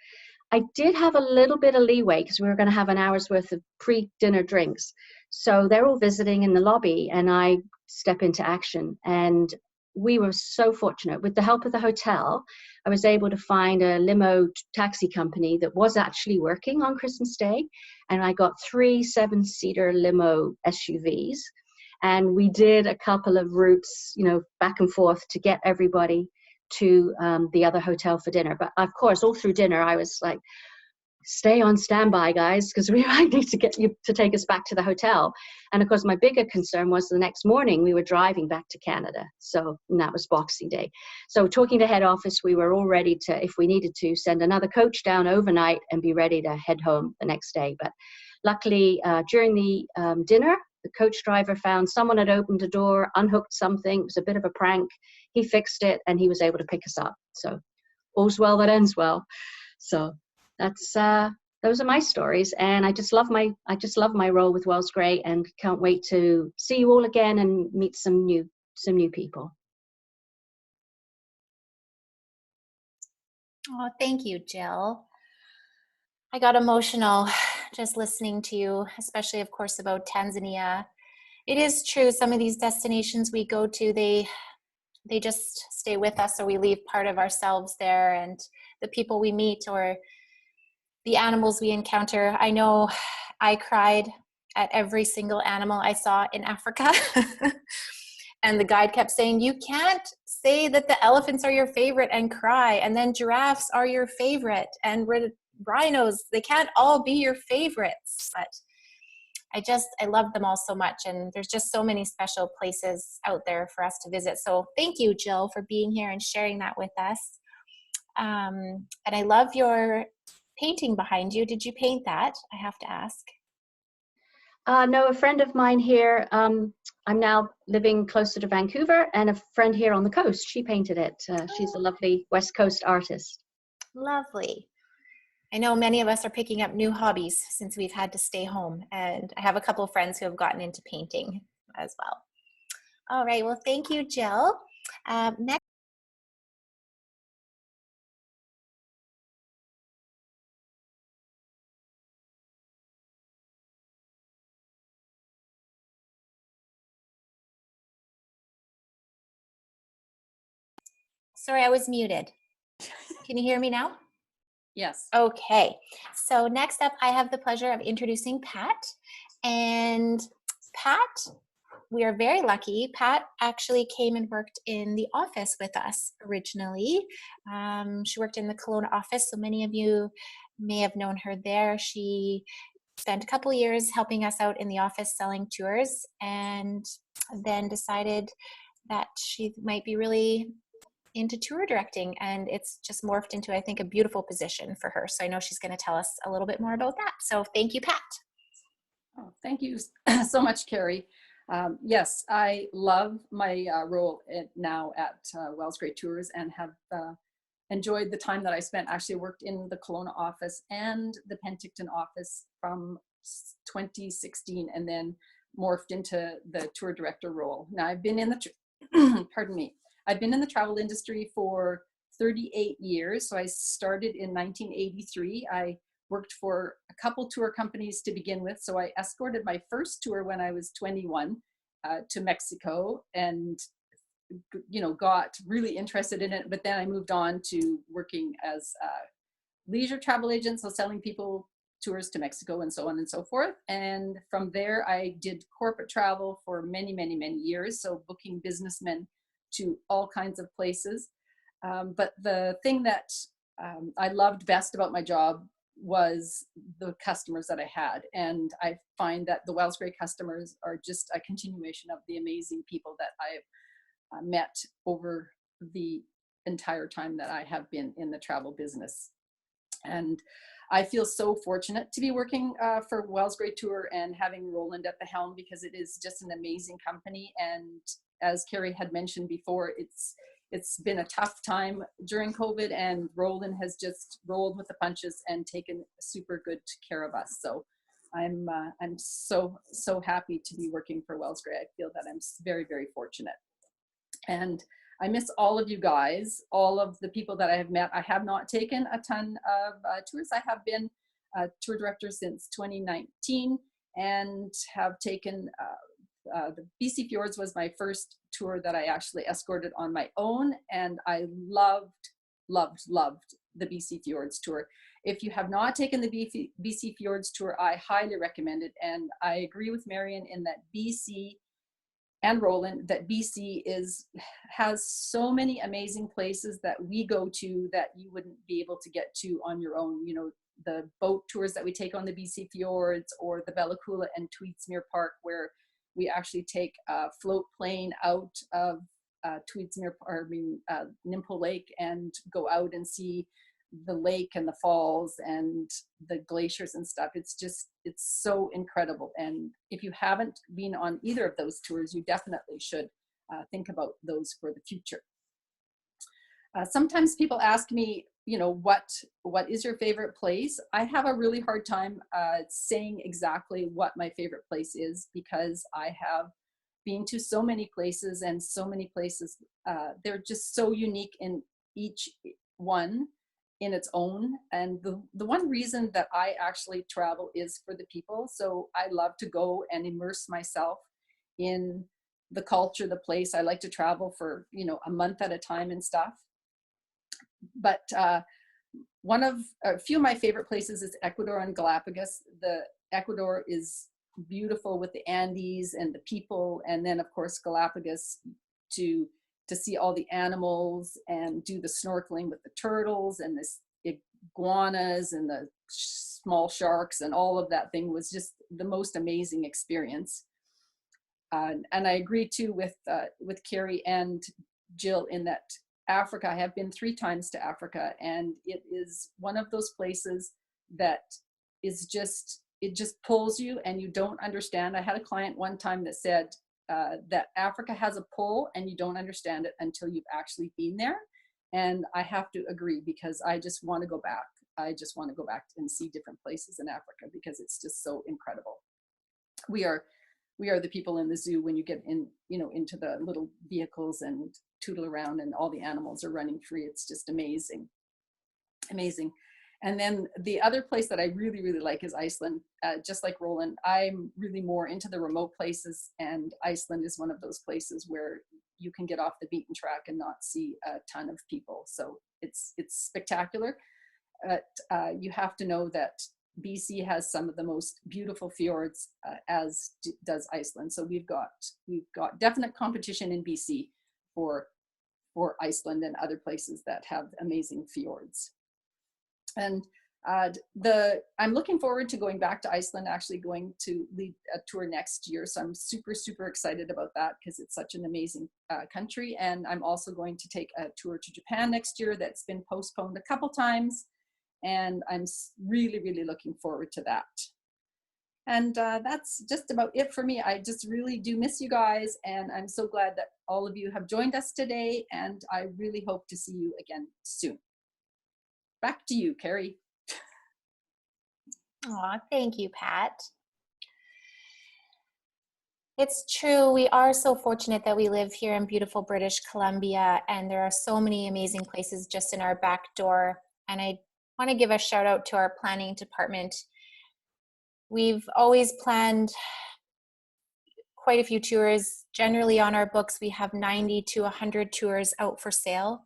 I did have a little bit of leeway because we were going to have an hour's worth of pre-dinner drinks. So they're all visiting in the lobby, and I step into action. And we were so fortunate. With the help of the hotel, I was able to find a limo taxi company that was actually working on Christmas Day. And I got 3 7-seater limo SUVs. And we did a couple of routes, back and forth to get everybody to the other hotel for dinner. But of course, all through dinner, I was like, stay on standby, guys, because we might need to get you to take us back to the hotel. And of course, my bigger concern was the next morning we were driving back to Canada. So that was Boxing Day. So talking to head office, we were all ready to, if we needed to, send another coach down overnight and be ready to head home the next day. But luckily, during the dinner, the coach driver found someone had opened a door, unhooked something. It was a bit of a prank. He fixed it, and he was able to pick us up. So all's well that ends well. So that's those are my stories, and I just love my role with Wells Gray, and can't wait to see you all again and meet some new people. Oh, thank you, Jill. I got emotional just listening to you, especially, of course, about Tanzania. It is true, some of these destinations we go to, they just stay with us, or we leave part of ourselves there, and the people we meet or the animals we encounter. I know I cried at every single animal I saw in Africa. And the guide kept saying, you can't say that the elephants are your favorite and cry, and then giraffes are your favorite, and rhinos, they can't all be your favorites. But I love them all so much, and there's just so many special places out there for us to visit. So thank you, Jill, for being here and sharing that with us. And I love your painting behind you. Did you paint that? I have to ask. No, a friend of mine here, I'm now living closer to Vancouver, and a friend here on the coast, she painted it. She's a lovely West Coast artist. Lovely. I know many of us are picking up new hobbies since we've had to stay home, and I have a couple of friends who have gotten into painting as well. All right, well, thank you, Jill. Next. Sorry, I was muted. Can you hear me now? Yes. Okay, so next up, I have the pleasure of introducing Pat. And Pat, we are very lucky. Pat actually came and worked in the office with us originally. She worked in the Kelowna office, so many of you may have known her there. She spent a couple years helping us out in the office selling tours, and then decided that she might be really into tour directing, and it's just morphed into, I think, a beautiful position for her. So I know she's going to tell us a little bit more about that. So thank you, Pat. Oh, thank you so much, Carrie. Yes, I love my role now at Wells Great Tours, and have enjoyed the time that I spent. Actually worked in the Kelowna office and the Penticton office from 2016, and then morphed into the tour director role. Now I've been in the, pardon me, I've been in the travel industry for 38 years. So I started in 1983. I worked for a couple tour companies to begin with. So I escorted my first tour when I was 21 to Mexico, and got really interested in it. But then I moved on to working as a leisure travel agent, so selling people tours to Mexico and so on and so forth. And from there, I did corporate travel for many, many, many years. So booking businessmen to all kinds of places. But the thing that I loved best about my job was the customers that I had. And I find that the Wells Grey customers are just a continuation of the amazing people that I've met over the entire time that I have been in the travel business. And I feel so fortunate to be working for Wells Grey Tour and having Roland at the helm, because it is just an amazing company. And as Carrie had mentioned before, it's been a tough time during COVID, and Roland has just rolled with the punches and taken super good care of us. So I'm so happy to be working for Wells Grey. I feel that I'm very, very fortunate. And I miss all of you guys, all of the people that I have met. I have not taken a ton of tours. I have been a tour director since 2019, and have taken the BC Fjords was my first tour that I actually escorted on my own, and I loved the BC Fjords tour. If you have not taken the BC Fjords tour, I highly recommend it. And I agree with Marion in that BC and Roland, that BC has so many amazing places that we go to that you wouldn't be able to get to on your own. The boat tours that we take on the BC Fjords, or the Bella Coola and Tweedsmuir Park, where we actually take a float plane out of Nimpo Lake and go out and see the lake and the falls and the glaciers and stuff. It's so incredible. And if you haven't been on either of those tours, you definitely should think about those for the future. Sometimes people ask me, what is your favorite place? I have a really hard time saying exactly what my favorite place is, because I have been to so many places, and so many places, they're just so unique in each one in its own. And the one reason that I actually travel is for the people. So I love to go and immerse myself in the culture, the place. I like to travel for, a month at a time and stuff. But a few of my favorite places is Ecuador and Galapagos. The Ecuador is beautiful with the Andes and the people, and then of course Galapagos to see all the animals and do the snorkeling with the turtles and the iguanas and the small sharks, and all of that thing was just the most amazing experience. And I agree too with Carrie and Jill in that Africa, I have been 3 times to Africa, and it is one of those places that is it just pulls you and you don't understand. I had a client one time that said that Africa has a pull and you don't understand it until you've actually been there. And I have to agree, because I just want to go back. I just want to go back and see different places in Africa, because it's just so incredible. We are the people in the zoo when you get in, into the little vehicles and tootle around and all the animals are running free. It's just amazing. Amazing. And then the other place that I really, really like is Iceland. Just like Roland, I'm really more into the remote places, and Iceland is one of those places where you can get off the beaten track and not see a ton of people. So it's spectacular. But you have to know that BC has some of the most beautiful fjords, as does Iceland. So we've got definite competition in BC for Iceland and other places that have amazing fjords. And I'm looking forward to going back to Iceland, actually going to lead a tour next year. So I'm super, super excited about that because it's such an amazing country. And I'm also going to take a tour to Japan next year that's been postponed a couple times. And I'm really, really looking forward to that. And that's just about it for me. I just really do miss you guys. And I'm so glad that all of you have joined us today. And I really hope to see you again soon. Back to you, Carrie. Aw, thank you, Pat. It's true. We are so fortunate that we live here in beautiful British Columbia, and there are so many amazing places just in our back door. And I want to give a shout out to our planning department. We've always planned quite a few tours. Generally on our books, we have 90 to 100 tours out for sale.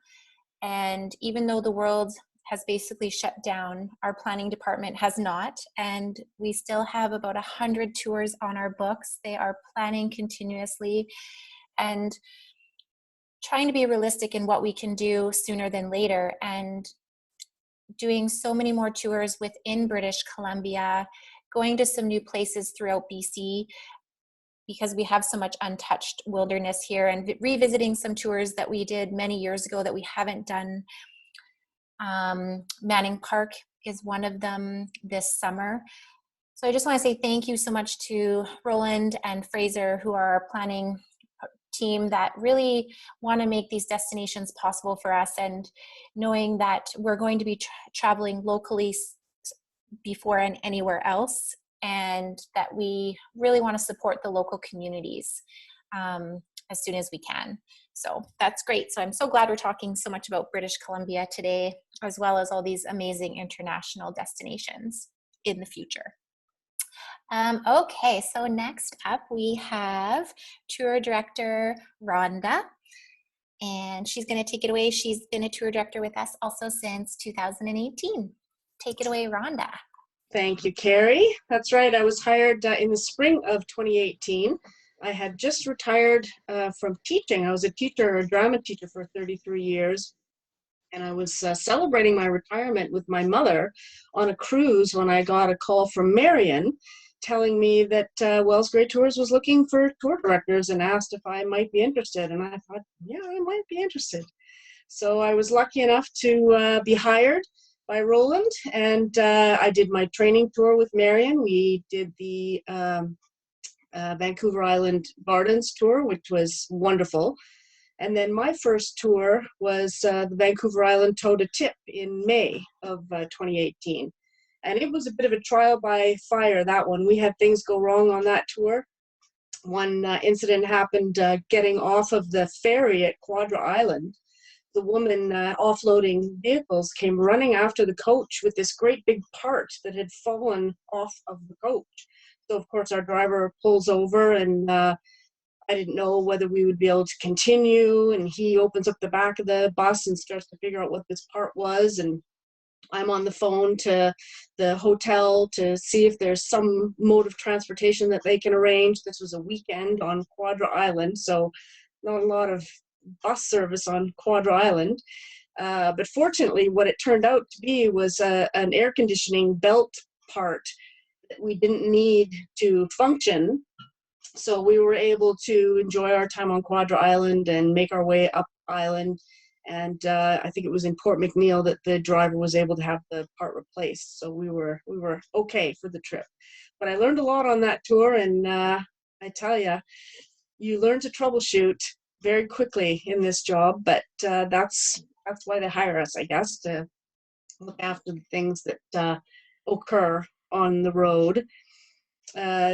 And even though the world has basically shut down, our planning department has not, and we still have about 100 tours on our books. They are planning continuously and trying to be realistic in what we can do sooner than later, and doing so many more tours within British Columbia, going to some new places throughout BC because we have so much untouched wilderness here, and revisiting some tours that we did many years ago that we haven't done. Manning Park is one of them this summer. So I just want to say thank you so much to Roland and Fraser, who are our planning team that really want to make these destinations possible for us, and knowing that we're going to be traveling locally before and anywhere else, and that we really want to support the local communities as soon as we can. So that's great. So I'm so glad we're talking so much about British Columbia today, as well as all these amazing international destinations in the future. Okay, so next up we have Tour Director Rhonda, and she's going to take it away. She's been a tour director with us also since 2018. Take it away, Rhonda. Thank you, Carrie. That's right. I was hired in the spring of 2018. I had just retired from teaching. I was a teacher, a drama teacher for 33 years. And I was celebrating my retirement with my mother on a cruise when I got a call from Marion telling me that Wells Grey Tours was looking for tour directors and asked if I might be interested. And I thought, yeah, I might be interested. So I was lucky enough to be hired by Roland, and I did my training tour with Marion. We did the Vancouver Island Gardens tour, which was wonderful. And then my first tour was the Vancouver Island Toe to Tip in May of 2018. And it was a bit of a trial by fire, that one. We had things go wrong on that tour. One incident happened getting off of the ferry at Quadra Island. The woman offloading vehicles came running after the coach with this great big part that had fallen off of the coach. So, of course, our driver pulls over, and I didn't know whether we would be able to continue. And he opens up the back of the bus and starts to figure out what this part was. And I'm on the phone to the hotel to see if there's some mode of transportation that they can arrange. This was a weekend on Quadra Island, so not a lot of bus service on Quadra Island. But fortunately, what it turned out to be was an air conditioning belt part that we didn't need to function. So we were able to enjoy our time on Quadra Island and make our way up island. And I think it was in Port McNeill that the driver was able to have the part replaced. So we were okay for the trip. But I learned a lot on that tour, and I tell you, you learn to troubleshoot very quickly in this job. But that's why they hire us, I guess, to look after the things that occur on the road.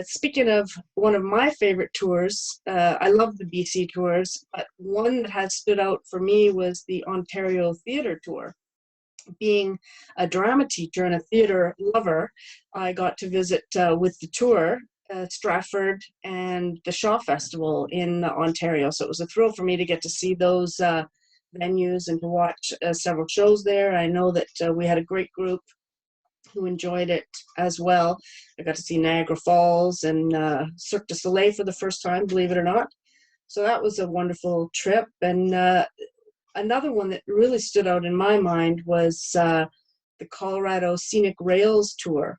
Speaking of one of my favorite tours, I love the BC tours, but one that has stood out for me was the Ontario Theatre Tour. Being a drama teacher and a theatre lover, I got to visit with the tour Stratford and the Shaw Festival in Ontario. So it was a thrill for me to get to see those venues and to watch several shows there. I know that we had a great group who enjoyed it as well. I got to see Niagara Falls and Cirque du Soleil for the first time, believe it or not. So that was a wonderful trip. And another one that really stood out in my mind was the Colorado Scenic Rails Tour.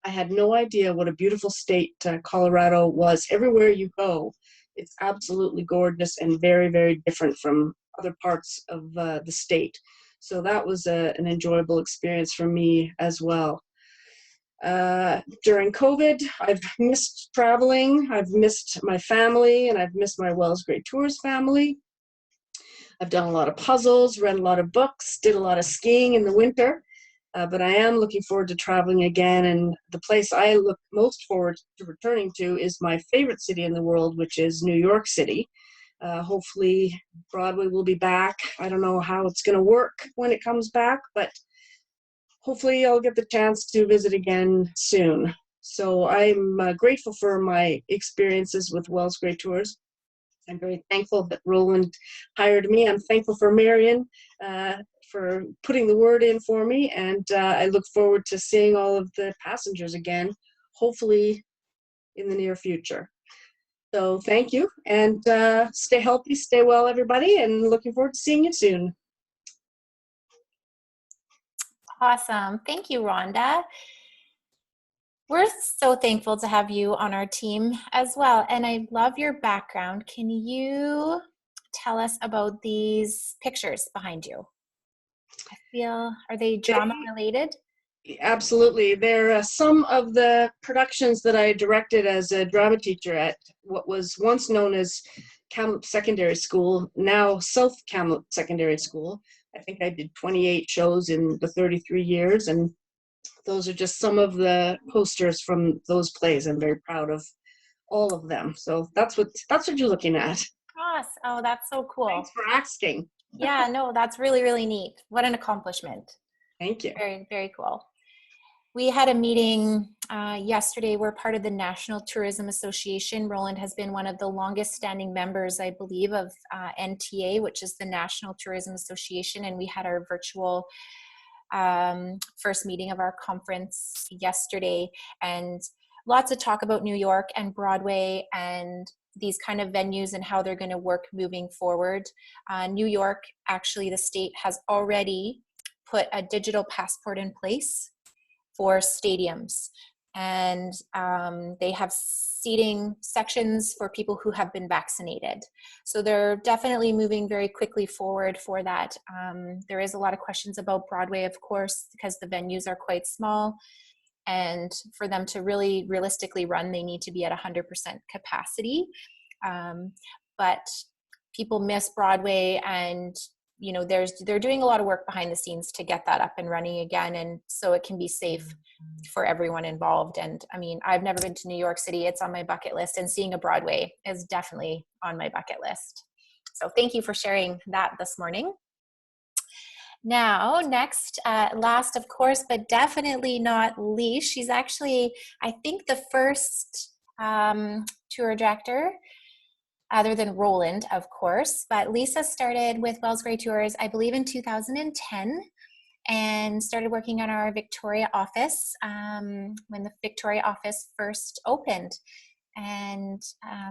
I had no idea what a beautiful state Colorado was. Everywhere you go, it's absolutely gorgeous and very, very different from other parts of the state. So that was an enjoyable experience for me as well. During COVID, I've missed traveling, I've missed my family, and I've missed my Wells Great Tours family. I've done a lot of puzzles, read a lot of books, did a lot of skiing in the winter, but I am looking forward to traveling again. And the place I look most forward to returning to is my favorite city in the world, which is New York City. Hopefully Broadway will be back. I don't know how it's going to work when it comes back, but hopefully I'll get the chance to visit again soon. So I'm grateful for my experiences with Wells Great Tours. I'm very thankful that Roland hired me. I'm thankful for Marion for putting the word in for me. And I look forward to seeing all of the passengers again, hopefully in the near future. So thank you, and stay healthy, stay well, everybody, and looking forward to seeing you soon. Awesome. Thank you, Rhonda. We're so thankful to have you on our team as well. And I love your background. Can you tell us about these pictures behind you? I feel, are they drama related? Absolutely. They're some of the productions that I directed as a drama teacher at what was once known as Kamloops Secondary School, now South Kamloops Secondary School. I think I did 28 shows in the 33 years, and those are just some of the posters from those plays. I'm very proud of all of them. So that's what you're looking at. Gosh, oh, that's so cool. Thanks for asking. Yeah, no, that's really, really neat. What an accomplishment. Thank you. Very, very cool. We had a meeting yesterday. We're part of the National Tourism Association. Roland has been one of the longest standing members, I believe, of NTA, which is the National Tourism Association. And we had our virtual first meeting of our conference yesterday, and lots of talk about New York and Broadway and these kind of venues and how they're going to work moving forward. New York, actually, the state has already put a digital passport in place for stadiums, and they have seating sections for people who have been vaccinated. So they're definitely moving very quickly forward for that. There is a lot of questions about Broadway, of course, because the venues are quite small, and for them to really realistically run, they need to be at 100% capacity. But people miss Broadway, and you know, they're doing a lot of work behind the scenes to get that up and running again, and so it can be safe for everyone involved. And I mean, I've never been to New York City. It's on my bucket list, and seeing a Broadway is definitely on my bucket list. So thank you for sharing that this morning. Now, next, last, of course, but definitely not least, she's actually, I think, the first tour director, other than Roland, of course, but Lisa started with Wells Great Tours, I believe, in 2010, and started working on our Victoria office when the Victoria office first opened, and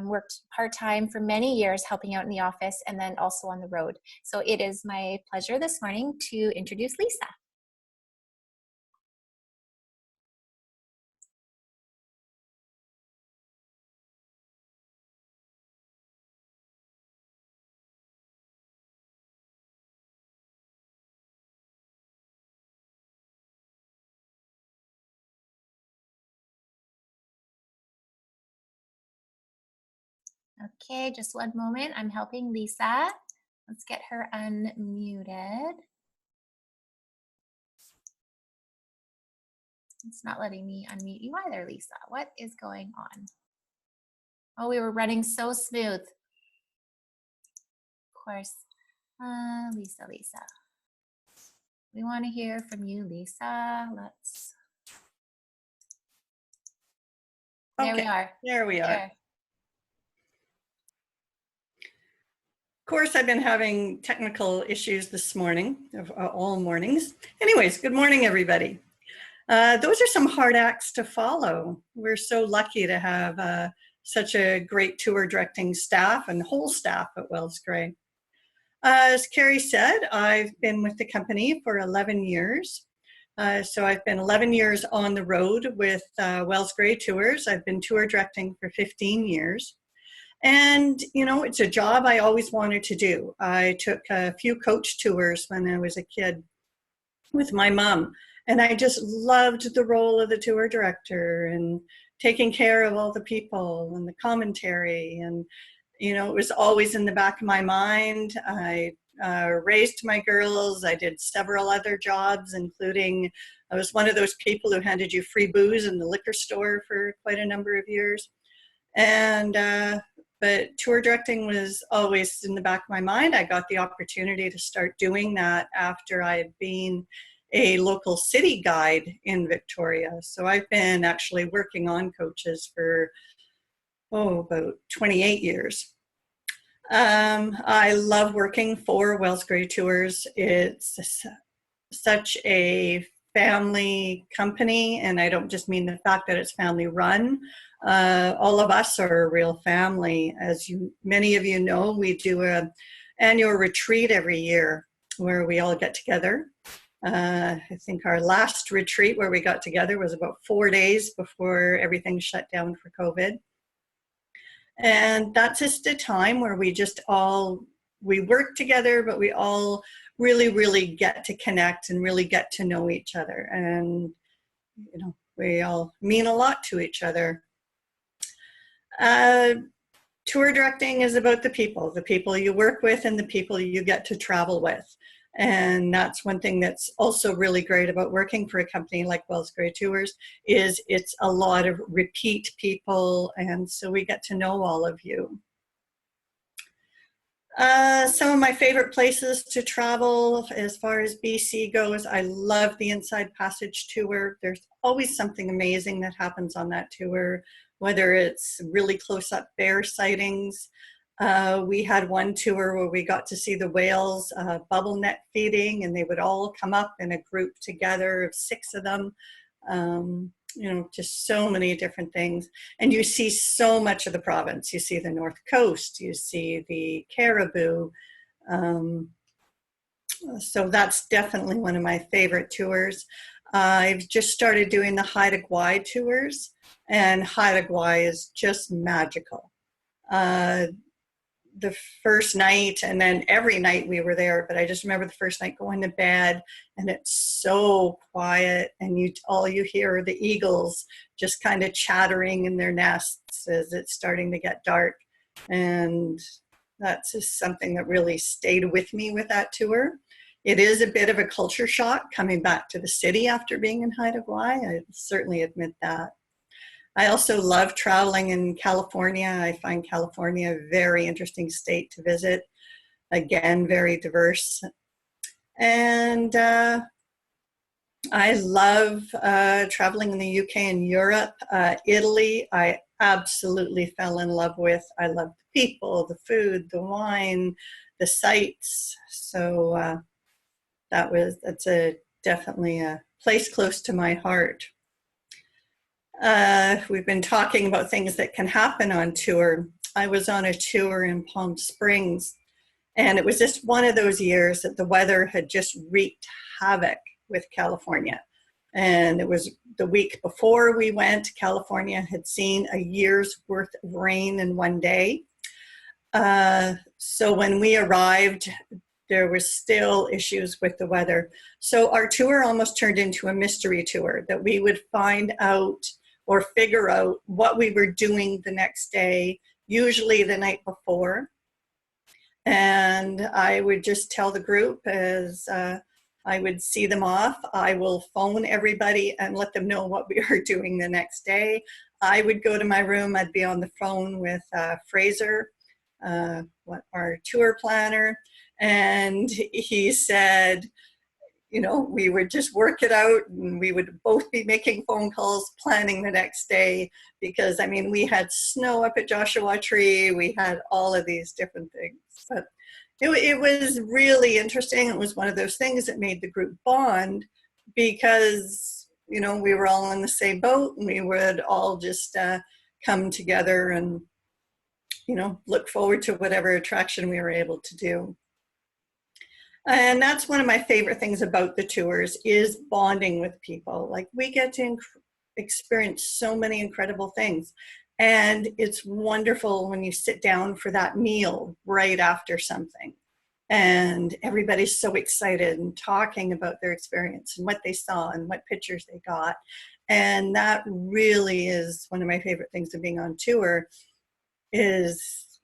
worked part-time for many years helping out in the office and then also on the road. So it is my pleasure this morning to introduce Lisa. Okay, just one moment. I'm helping Lisa. Let's get her unmuted. It's not letting me unmute you either, Lisa. What is going on? Oh, we were running so smooth. Of course. Lisa. We want to hear from you, Lisa. Let's. There we are. There we are. There. Of course, I've been having technical issues this morning, all mornings. Anyways, good morning, everybody. Those are some hard acts to follow. We're so lucky to have such a great tour directing staff and whole staff at Wells Gray. As Carrie said, I've been with the company for 11 years. So I've been 11 years on the road with Wells Gray Tours. I've been tour directing for 15 years. And, you know, it's a job I always wanted to do. I took a few coach tours when I was a kid with my mom. And I just loved the role of the tour director and taking care of all the people and the commentary. And, you know, it was always in the back of my mind. I raised my girls. I did several other jobs, including I was one of those people who handed you free booze in the liquor store for quite a number of years. And, but tour directing was always in the back of my mind. I got the opportunity to start doing that after I had been a local city guide in Victoria. So I've been actually working on coaches for, about 28 years. I love working for Wells Gray Tours. It's such a family company, and I don't just mean the fact that it's family run. All of us are a real family. As many of you know, we do an annual retreat every year where we all get together. I think our last retreat where we got together was about 4 days before everything shut down for COVID. And that's just a time where we work together, but we all really, really get to connect and really get to know each other. And, you know, we all mean a lot to each other. Tour directing is about the people you work with and the people you get to travel with. And that's one thing that's also really great about working for a company like Wells Gray Tours is it's a lot of repeat people, and so we get to know all of you. Some of my favorite places to travel as far as BC goes, I love the Inside Passage tour. There's always something amazing that happens on that tour, whether it's really close-up bear sightings. We had one tour where we got to see the whales bubble net feeding, and they would all come up in a group together of 6 of them. You know, just so many different things. And you see so much of the province. You see the North Coast, you see the Caribou. So that's definitely one of my favorite tours. I've just started doing the Haida Gwaii tours, and Haida Gwaii is just magical. The first night, and then every night we were there, but I just remember the first night going to bed, and it's so quiet, and all you hear are the eagles just kind of chattering in their nests as it's starting to get dark. And that's just something that really stayed with me with that tour. It is a bit of a culture shock coming back to the city after being in Haida Gwaii. I certainly admit that. I also love traveling in California. I find California a very interesting state to visit. Again, very diverse. And I love traveling in the UK and Europe. Italy, I absolutely fell in love with. I love the people, the food, the wine, the sights. So that's definitely a place close to my heart. We've been talking about things that can happen on tour. I was on a tour in Palm Springs, and it was just one of those years that the weather had just wreaked havoc with California. And it was the week before we went, California had seen a year's worth of rain in one day. So when we arrived, there was still issues with the weather. So our tour almost turned into a mystery tour, that we would find out or figure out what we were doing the next day, usually the night before. And I would just tell the group as I would see them off, I will phone everybody and let them know what we are doing the next day. I would go to my room, I'd be on the phone with Fraser, our tour planner, and he said, you know, we would just work it out, and we would both be making phone calls, planning the next day, because I mean, we had snow up at Joshua Tree, we had all of these different things. But it was really interesting. It was one of those things that made the group bond, because you know, we were all in the same boat, and we would all just come together and, you know, look forward to whatever attraction we were able to do. And that's one of my favorite things about the tours, is bonding with people. Like, we get to experience so many incredible things. And it's wonderful when you sit down for that meal right after something. And everybody's so excited and talking about their experience and what they saw and what pictures they got. And that really is one of my favorite things of being on tour, is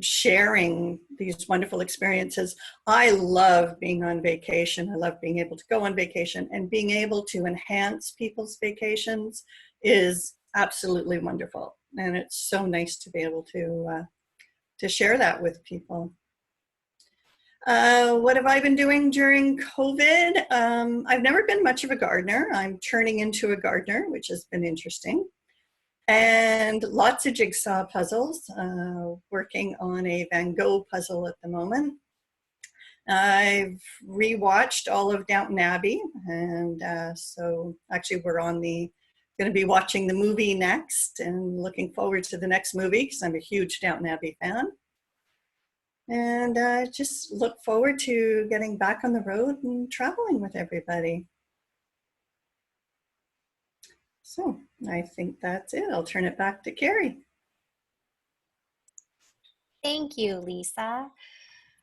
sharing these wonderful experiences. I love being on vacation. I love being able to go on vacation, and being able to enhance people's vacations is absolutely wonderful. And it's so nice to be able to share that with people. What have I been doing during COVID? I've never been much of a gardener. I'm turning into a gardener, which has been interesting. And lots of jigsaw puzzles, working on a Van Gogh puzzle at the moment. I've rewatched all of Downton Abbey, and so actually we're on going to be watching the movie next, and looking forward to the next movie because I'm a huge Downton Abbey fan. And just look forward to getting back on the road and traveling with everybody. So I think that's it. I'll turn it back to Carrie. Thank you, Lisa.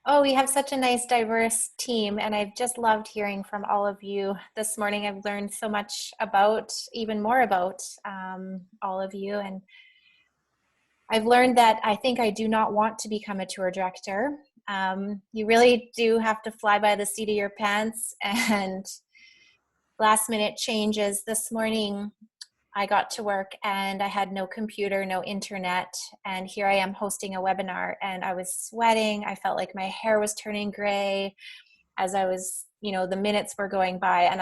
Oh, we have such a nice, diverse team, and I've just loved hearing from all of you this morning. I've learned so much about, even more about all of you, and I've learned that I think I do not want to become a tour director. You really do have to fly by the seat of your pants, and last minute changes. This morning, I got to work and I had no computer, no internet, and here I am hosting a webinar, and I was sweating. I felt like my hair was turning gray as I was, you know, the minutes were going by, and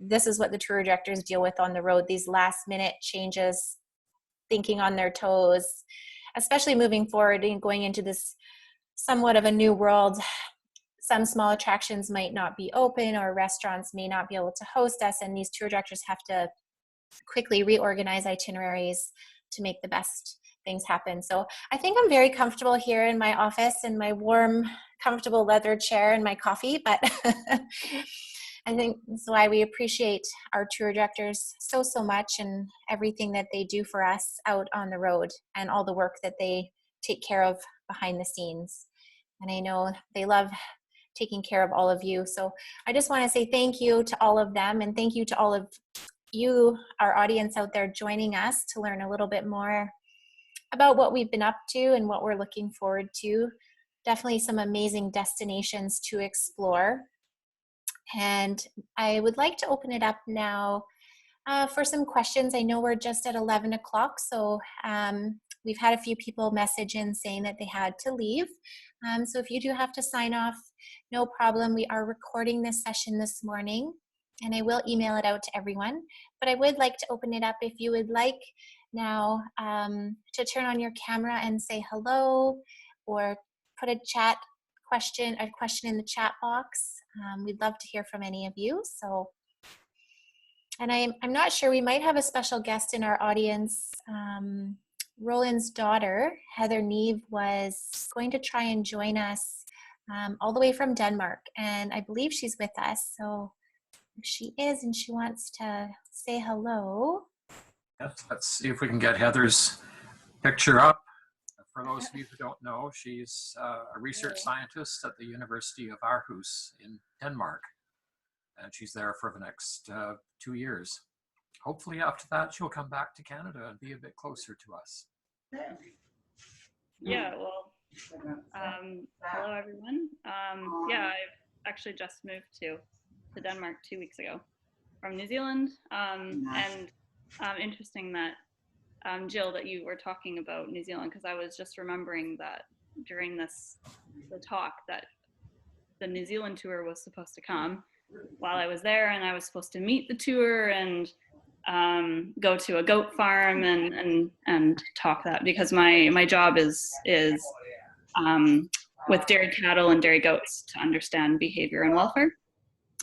this is what the tour directors deal with on the road, these last minute changes, thinking on their toes, especially moving forward and going into this somewhat of a new world. Some small attractions might not be open, or restaurants may not be able to host us, and these tour directors have to quickly reorganize itineraries to make the best things happen. So I think I'm very comfortable here in my office in my warm, comfortable leather chair and my coffee, but I think that's why we appreciate our tour directors so much, and everything that they do for us out on the road, and all the work that they take care of behind the scenes. And I know they love taking care of all of you. So I just want to say thank you to all of them, and thank you to all of you, our audience out there, joining us to learn a little bit more about what we've been up to and what we're looking forward to. Definitely some amazing destinations to explore. And I would like to open it up now for some questions. I know we're just at 11 o'clock, so we've had a few people message in saying that they had to leave. So if you do have to sign off, no problem. We are recording this session this morning, and I will email it out to everyone. But I would like to open it up if you would like now to turn on your camera and say hello, or put a question in the chat box. We'd love to hear from any of you. So, and I'm not sure, we might have a special guest in our audience. Roland's daughter, Heather Neve, was going to try and join us all the way from Denmark, and I believe she's with us. So if she is and she wants to say hello. Yes, let's see if we can get Heather's picture up. For those of you who don't know, she's a research scientist at the University of Aarhus in Denmark, and she's there for the next 2 years. Hopefully after that, she'll come back to Canada and be a bit closer to us. Yeah, well, hello everyone. Yeah, I've actually just moved to Denmark 2 weeks ago from New Zealand. And interesting that, Jill, that you were talking about New Zealand, because I was just remembering that during the talk that the New Zealand tour was supposed to come while I was there, and I was supposed to meet the tour and go to a goat farm and talk that, because my job is with dairy cattle and dairy goats to understand behavior and welfare.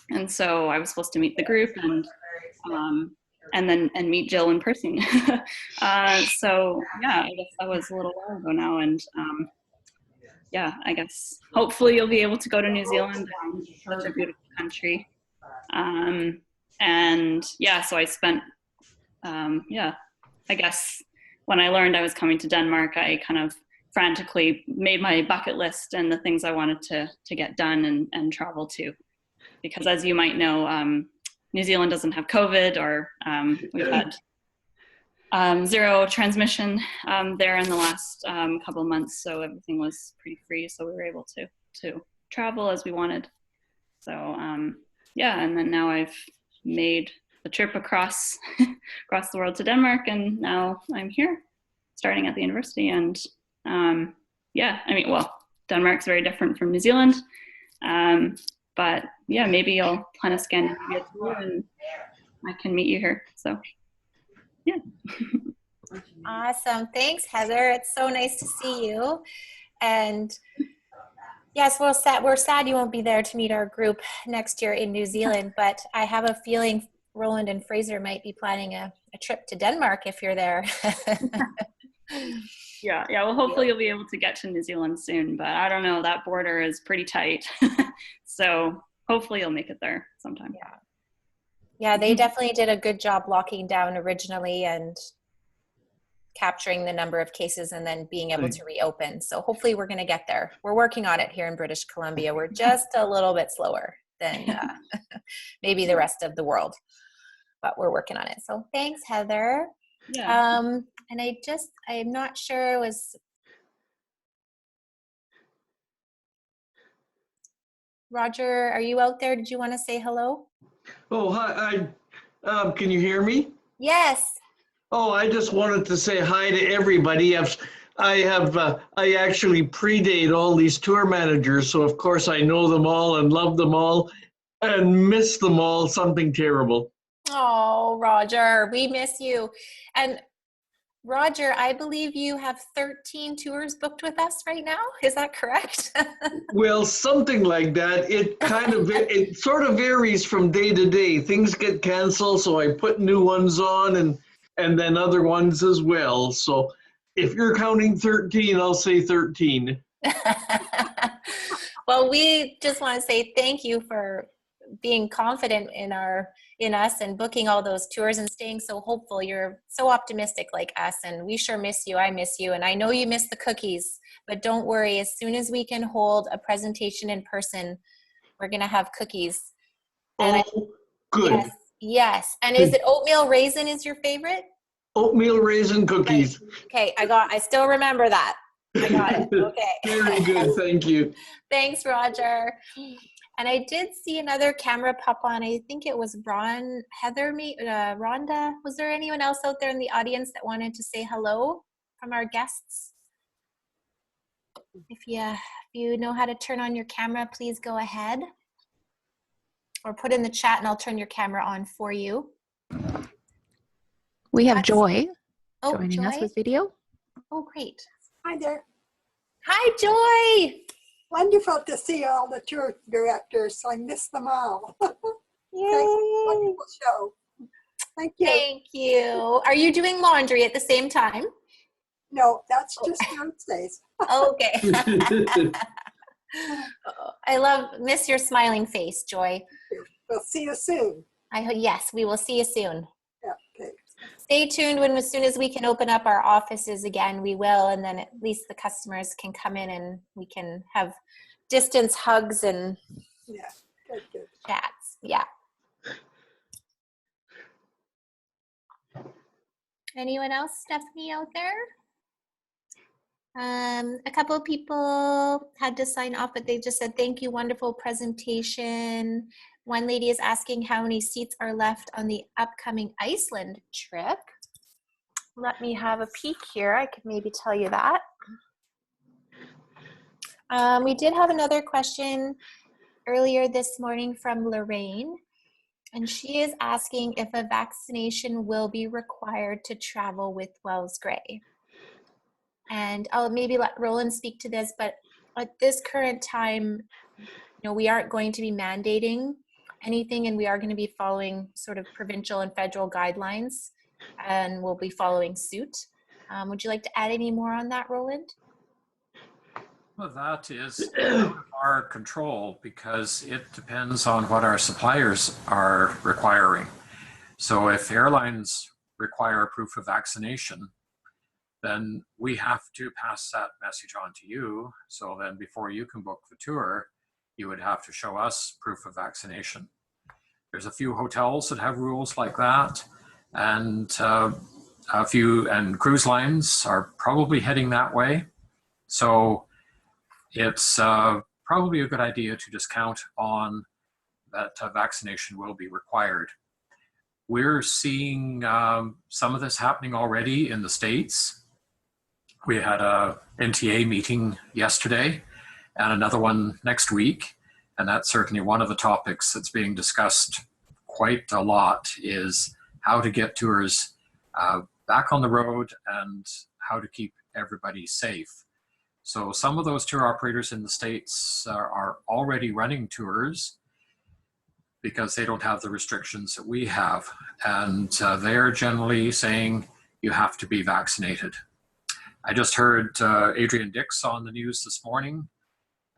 And so I was supposed to meet the group, and and meet Jill in person. So yeah, I guess that was a little while ago now, and yeah, I guess hopefully you'll be able to go to New Zealand. It's such a beautiful country. And yeah, so I spent, yeah, I guess when I learned I was coming to Denmark, I kind of frantically made my bucket list and the things I wanted to get done and travel to. Because as you might know, New Zealand doesn't have COVID, or we've had zero transmission there in the last couple of months, so everything was pretty free, so we were able to travel as we wanted. So yeah, and then now I've made the trip across across the world to Denmark, and now I'm here starting at the university. And yeah, I mean, well, Denmark's very different from New Zealand, but yeah, maybe I'll plan a Scandinavia tour and I can meet you here. So yeah. Awesome. Thanks, Heather. It's so nice to see you. And yes, we're sad you won't be there to meet our group next year in New Zealand, but I have a feeling Roland and Fraser might be planning a trip to Denmark if you're there. Yeah, well, hopefully you'll be able to get to New Zealand soon, but I don't know, that border is pretty tight. So hopefully you'll make it there sometime. Yeah, they definitely did a good job locking down originally and capturing the number of cases and then being able to reopen. So hopefully we're going to get there. We're working on it here in British Columbia. We're just a little bit slower than maybe the rest of the world, but we're working on it. So thanks, Heather. Yeah. And I'm not sure, was Roger, are you out there? Did you want to say hello? Oh, hi. Can you hear me? Yes. Oh, I just wanted to say hi to everybody. I actually predate all these tour managers, so of course I know them all and love them all and miss them all something terrible. Oh, Roger, we miss you. And Roger, I believe you have 13 tours booked with us right now. Is that correct? Well, something like that. It sort of varies from day to day. Things get canceled, so I put new ones on and then other ones as well. So if you're counting 13, I'll say 13. Well, we just want to say thank you for being confident in us and booking all those tours and staying so hopeful. You're so optimistic like us, and we sure miss you. I miss you, and I know you miss the cookies, but don't worry. As soon as we can hold a presentation in person, we're going to have cookies. And good. Yes. And is it oatmeal raisin is your favorite? Oatmeal raisin cookies. Okay, I still remember that. I got it. Okay. Very good. Thank you. Thanks, Roger. And I did see another camera pop on. I think it was Heather, Rhonda. Was there anyone else out there in the audience that wanted to say hello from our guests? If you know how to turn on your camera, please go ahead. Or put in the chat and I'll turn your camera on for you. We have Joy joining Joy? us with video. Oh, great. Hi there. Hi, Joy. Wonderful to see all the tour directors. I miss them all. Yay. Wonderful show. Thank you. Thank you. Are you doing laundry at the same time? No, that's just Thursdays. Okay. I miss your smiling face, Joy. We'll see you soon. Yes, we will see you soon. Yeah, okay. Stay tuned. As soon as we can open up our offices again, we will, and then at least the customers can come in and we can have distance hugs and good. chats. Yeah. Anyone else, Stephanie, out there? A couple of people had to sign off, but they just said, thank you, wonderful presentation. One lady is asking how many seats are left on the upcoming Iceland trip. Let me have a peek here. I could maybe tell you that. We did have another question earlier this morning from Lorraine, and she is asking if a vaccination will be required to travel with Wells Gray. And I'll maybe let Roland speak to this, but at this current time, we aren't going to be mandating anything, and we are going to be following sort of provincial and federal guidelines, and we'll be following suit. Would you like to add any more on that, Roland? Well, that is out of our control because it depends on what our suppliers are requiring. So if airlines require proof of vaccination, then we have to pass that message on to you. So then before you can book the tour, you would have to show us proof of vaccination. There's a few hotels that have rules like that, and a few, and cruise lines are probably heading that way. So it's probably a good idea to just count on that vaccination will be required. We're seeing some of this happening already in the States. We had a NTA meeting yesterday and another one next week. And that's certainly one of the topics that's being discussed quite a lot, is how to get tours back on the road and how to keep everybody safe. So some of those tour operators in the States are already running tours because they don't have the restrictions that we have. And they're generally saying you have to be vaccinated. I just heard Adrian Dix on the news this morning,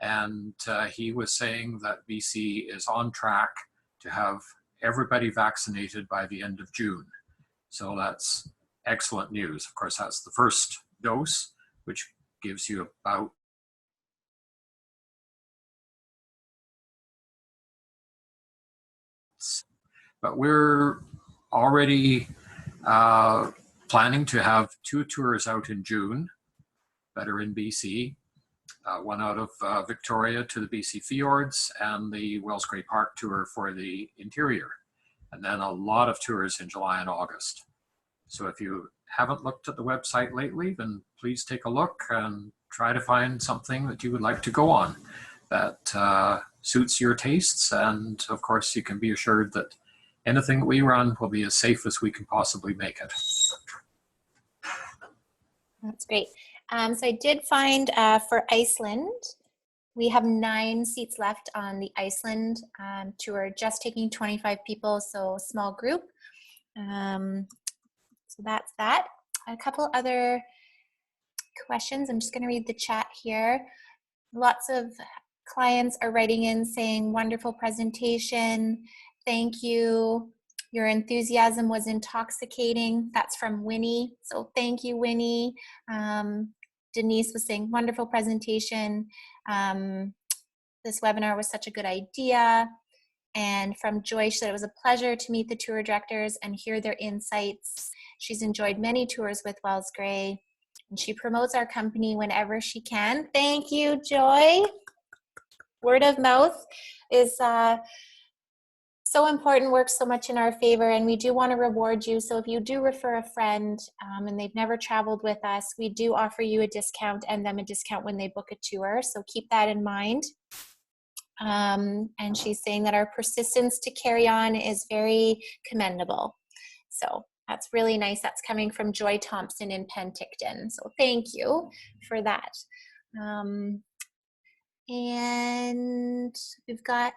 and he was saying that BC is on track to have everybody vaccinated by the end of June. So that's excellent news. Of course, that's the first dose, which gives you about but we're already planning to have 2 tours out in June that are in BC. One out of Victoria to the BC fjords, and the Wells Grey Park tour for the interior. And then a lot of tours in July and August. So if you haven't looked at the website lately, then please take a look and try to find something that you would like to go on that suits your tastes. And of course, you can be assured that anything that we run will be as safe as we can possibly make it. That's great. So I did find for Iceland, we have 9 seats left on the Iceland tour, just taking 25 people, so small group. So that's that. A couple other questions. I'm just going to read the chat here. Lots of clients are writing in saying, wonderful presentation. Thank you. Your enthusiasm was intoxicating. That's from Winnie. So thank you, Winnie. Denise was saying, wonderful presentation. This webinar was such a good idea. And from Joy, she said it was a pleasure to meet the tour directors and hear their insights. She's enjoyed many tours with Wells Grey, and she promotes our company whenever she can. Thank you, Joy. Word of mouth is so important, works so much in our favor, and we do want to reward you. So if you do refer a friend and they've never traveled with us, we do offer you a discount and them a discount when they book a tour. So keep that in mind. And she's saying that our persistence to carry on is very commendable. So that's really nice. That's coming from Joy Thompson in Penticton. So thank you for that. And we've got,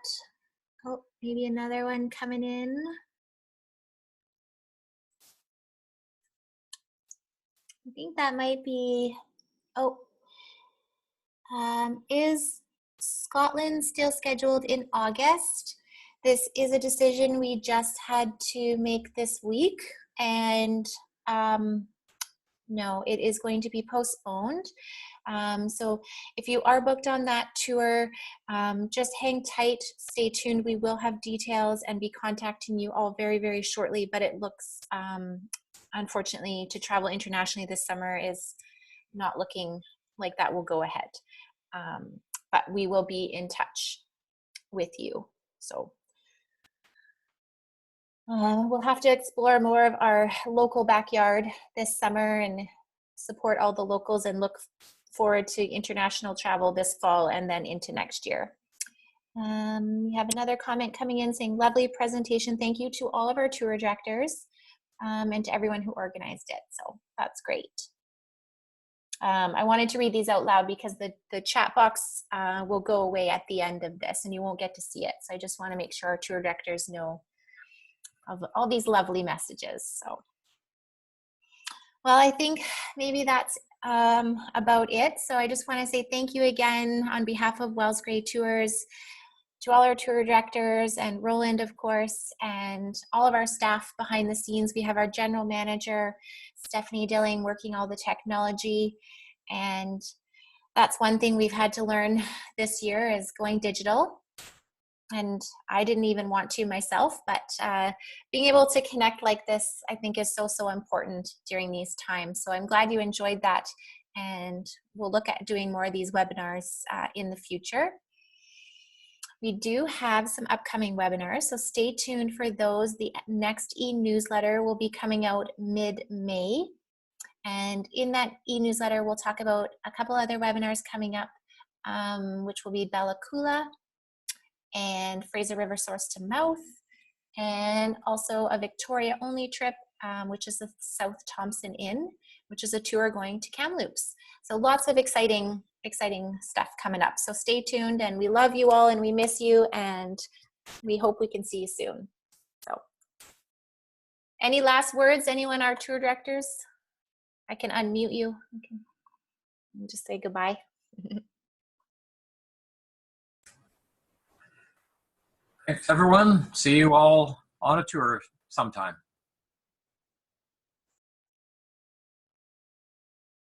oh, maybe another one coming in. I think that might be, is Scotland still scheduled in August? This is a decision we just had to make this week, and no, it is going to be postponed. So if you are booked on that tour, just hang tight, stay tuned. We will have details and be contacting you all very, very shortly, but it looks, unfortunately, to travel internationally this summer is not looking like that will go ahead. But we will be in touch with you. So we'll have to explore more of our local backyard this summer and support all the locals and look forward to international travel this fall and then into next year. We have another comment coming in saying, lovely presentation. Thank you to all of our tour directors and to everyone who organized it. So that's great. I wanted to read these out loud because the chat box will go away at the end of this and you won't get to see it. So I just want to make sure our tour directors know of all these lovely messages. So, well, I think maybe that's about it. So I just want to say thank you again on behalf of Wells Gray Tours to all our tour directors and Roland, of course, and all of our staff behind the scenes. We have our general manager, Stephanie Dilling, working all the technology. And that's one thing we've had to learn this year is going digital. And I didn't even want to myself, but being able to connect like this, I think is so, so important during these times. So I'm glad you enjoyed that. And we'll look at doing more of these webinars in the future. We do have some upcoming webinars, so stay tuned for those. The next e-newsletter will be coming out mid-May. And in that e-newsletter, we'll talk about a couple other webinars coming up, which will be Bella Coola and Fraser River Source to Mouth, and also a Victoria-only trip, which is the South Thompson Inn, which is a tour going to Kamloops. So lots of exciting stuff coming up. So stay tuned, and we love you all and we miss you, and we hope we can see you soon. So any last words, anyone, our tour directors? I can unmute you. Okay. Just say goodbye. Thanks everyone. See you all on a tour sometime.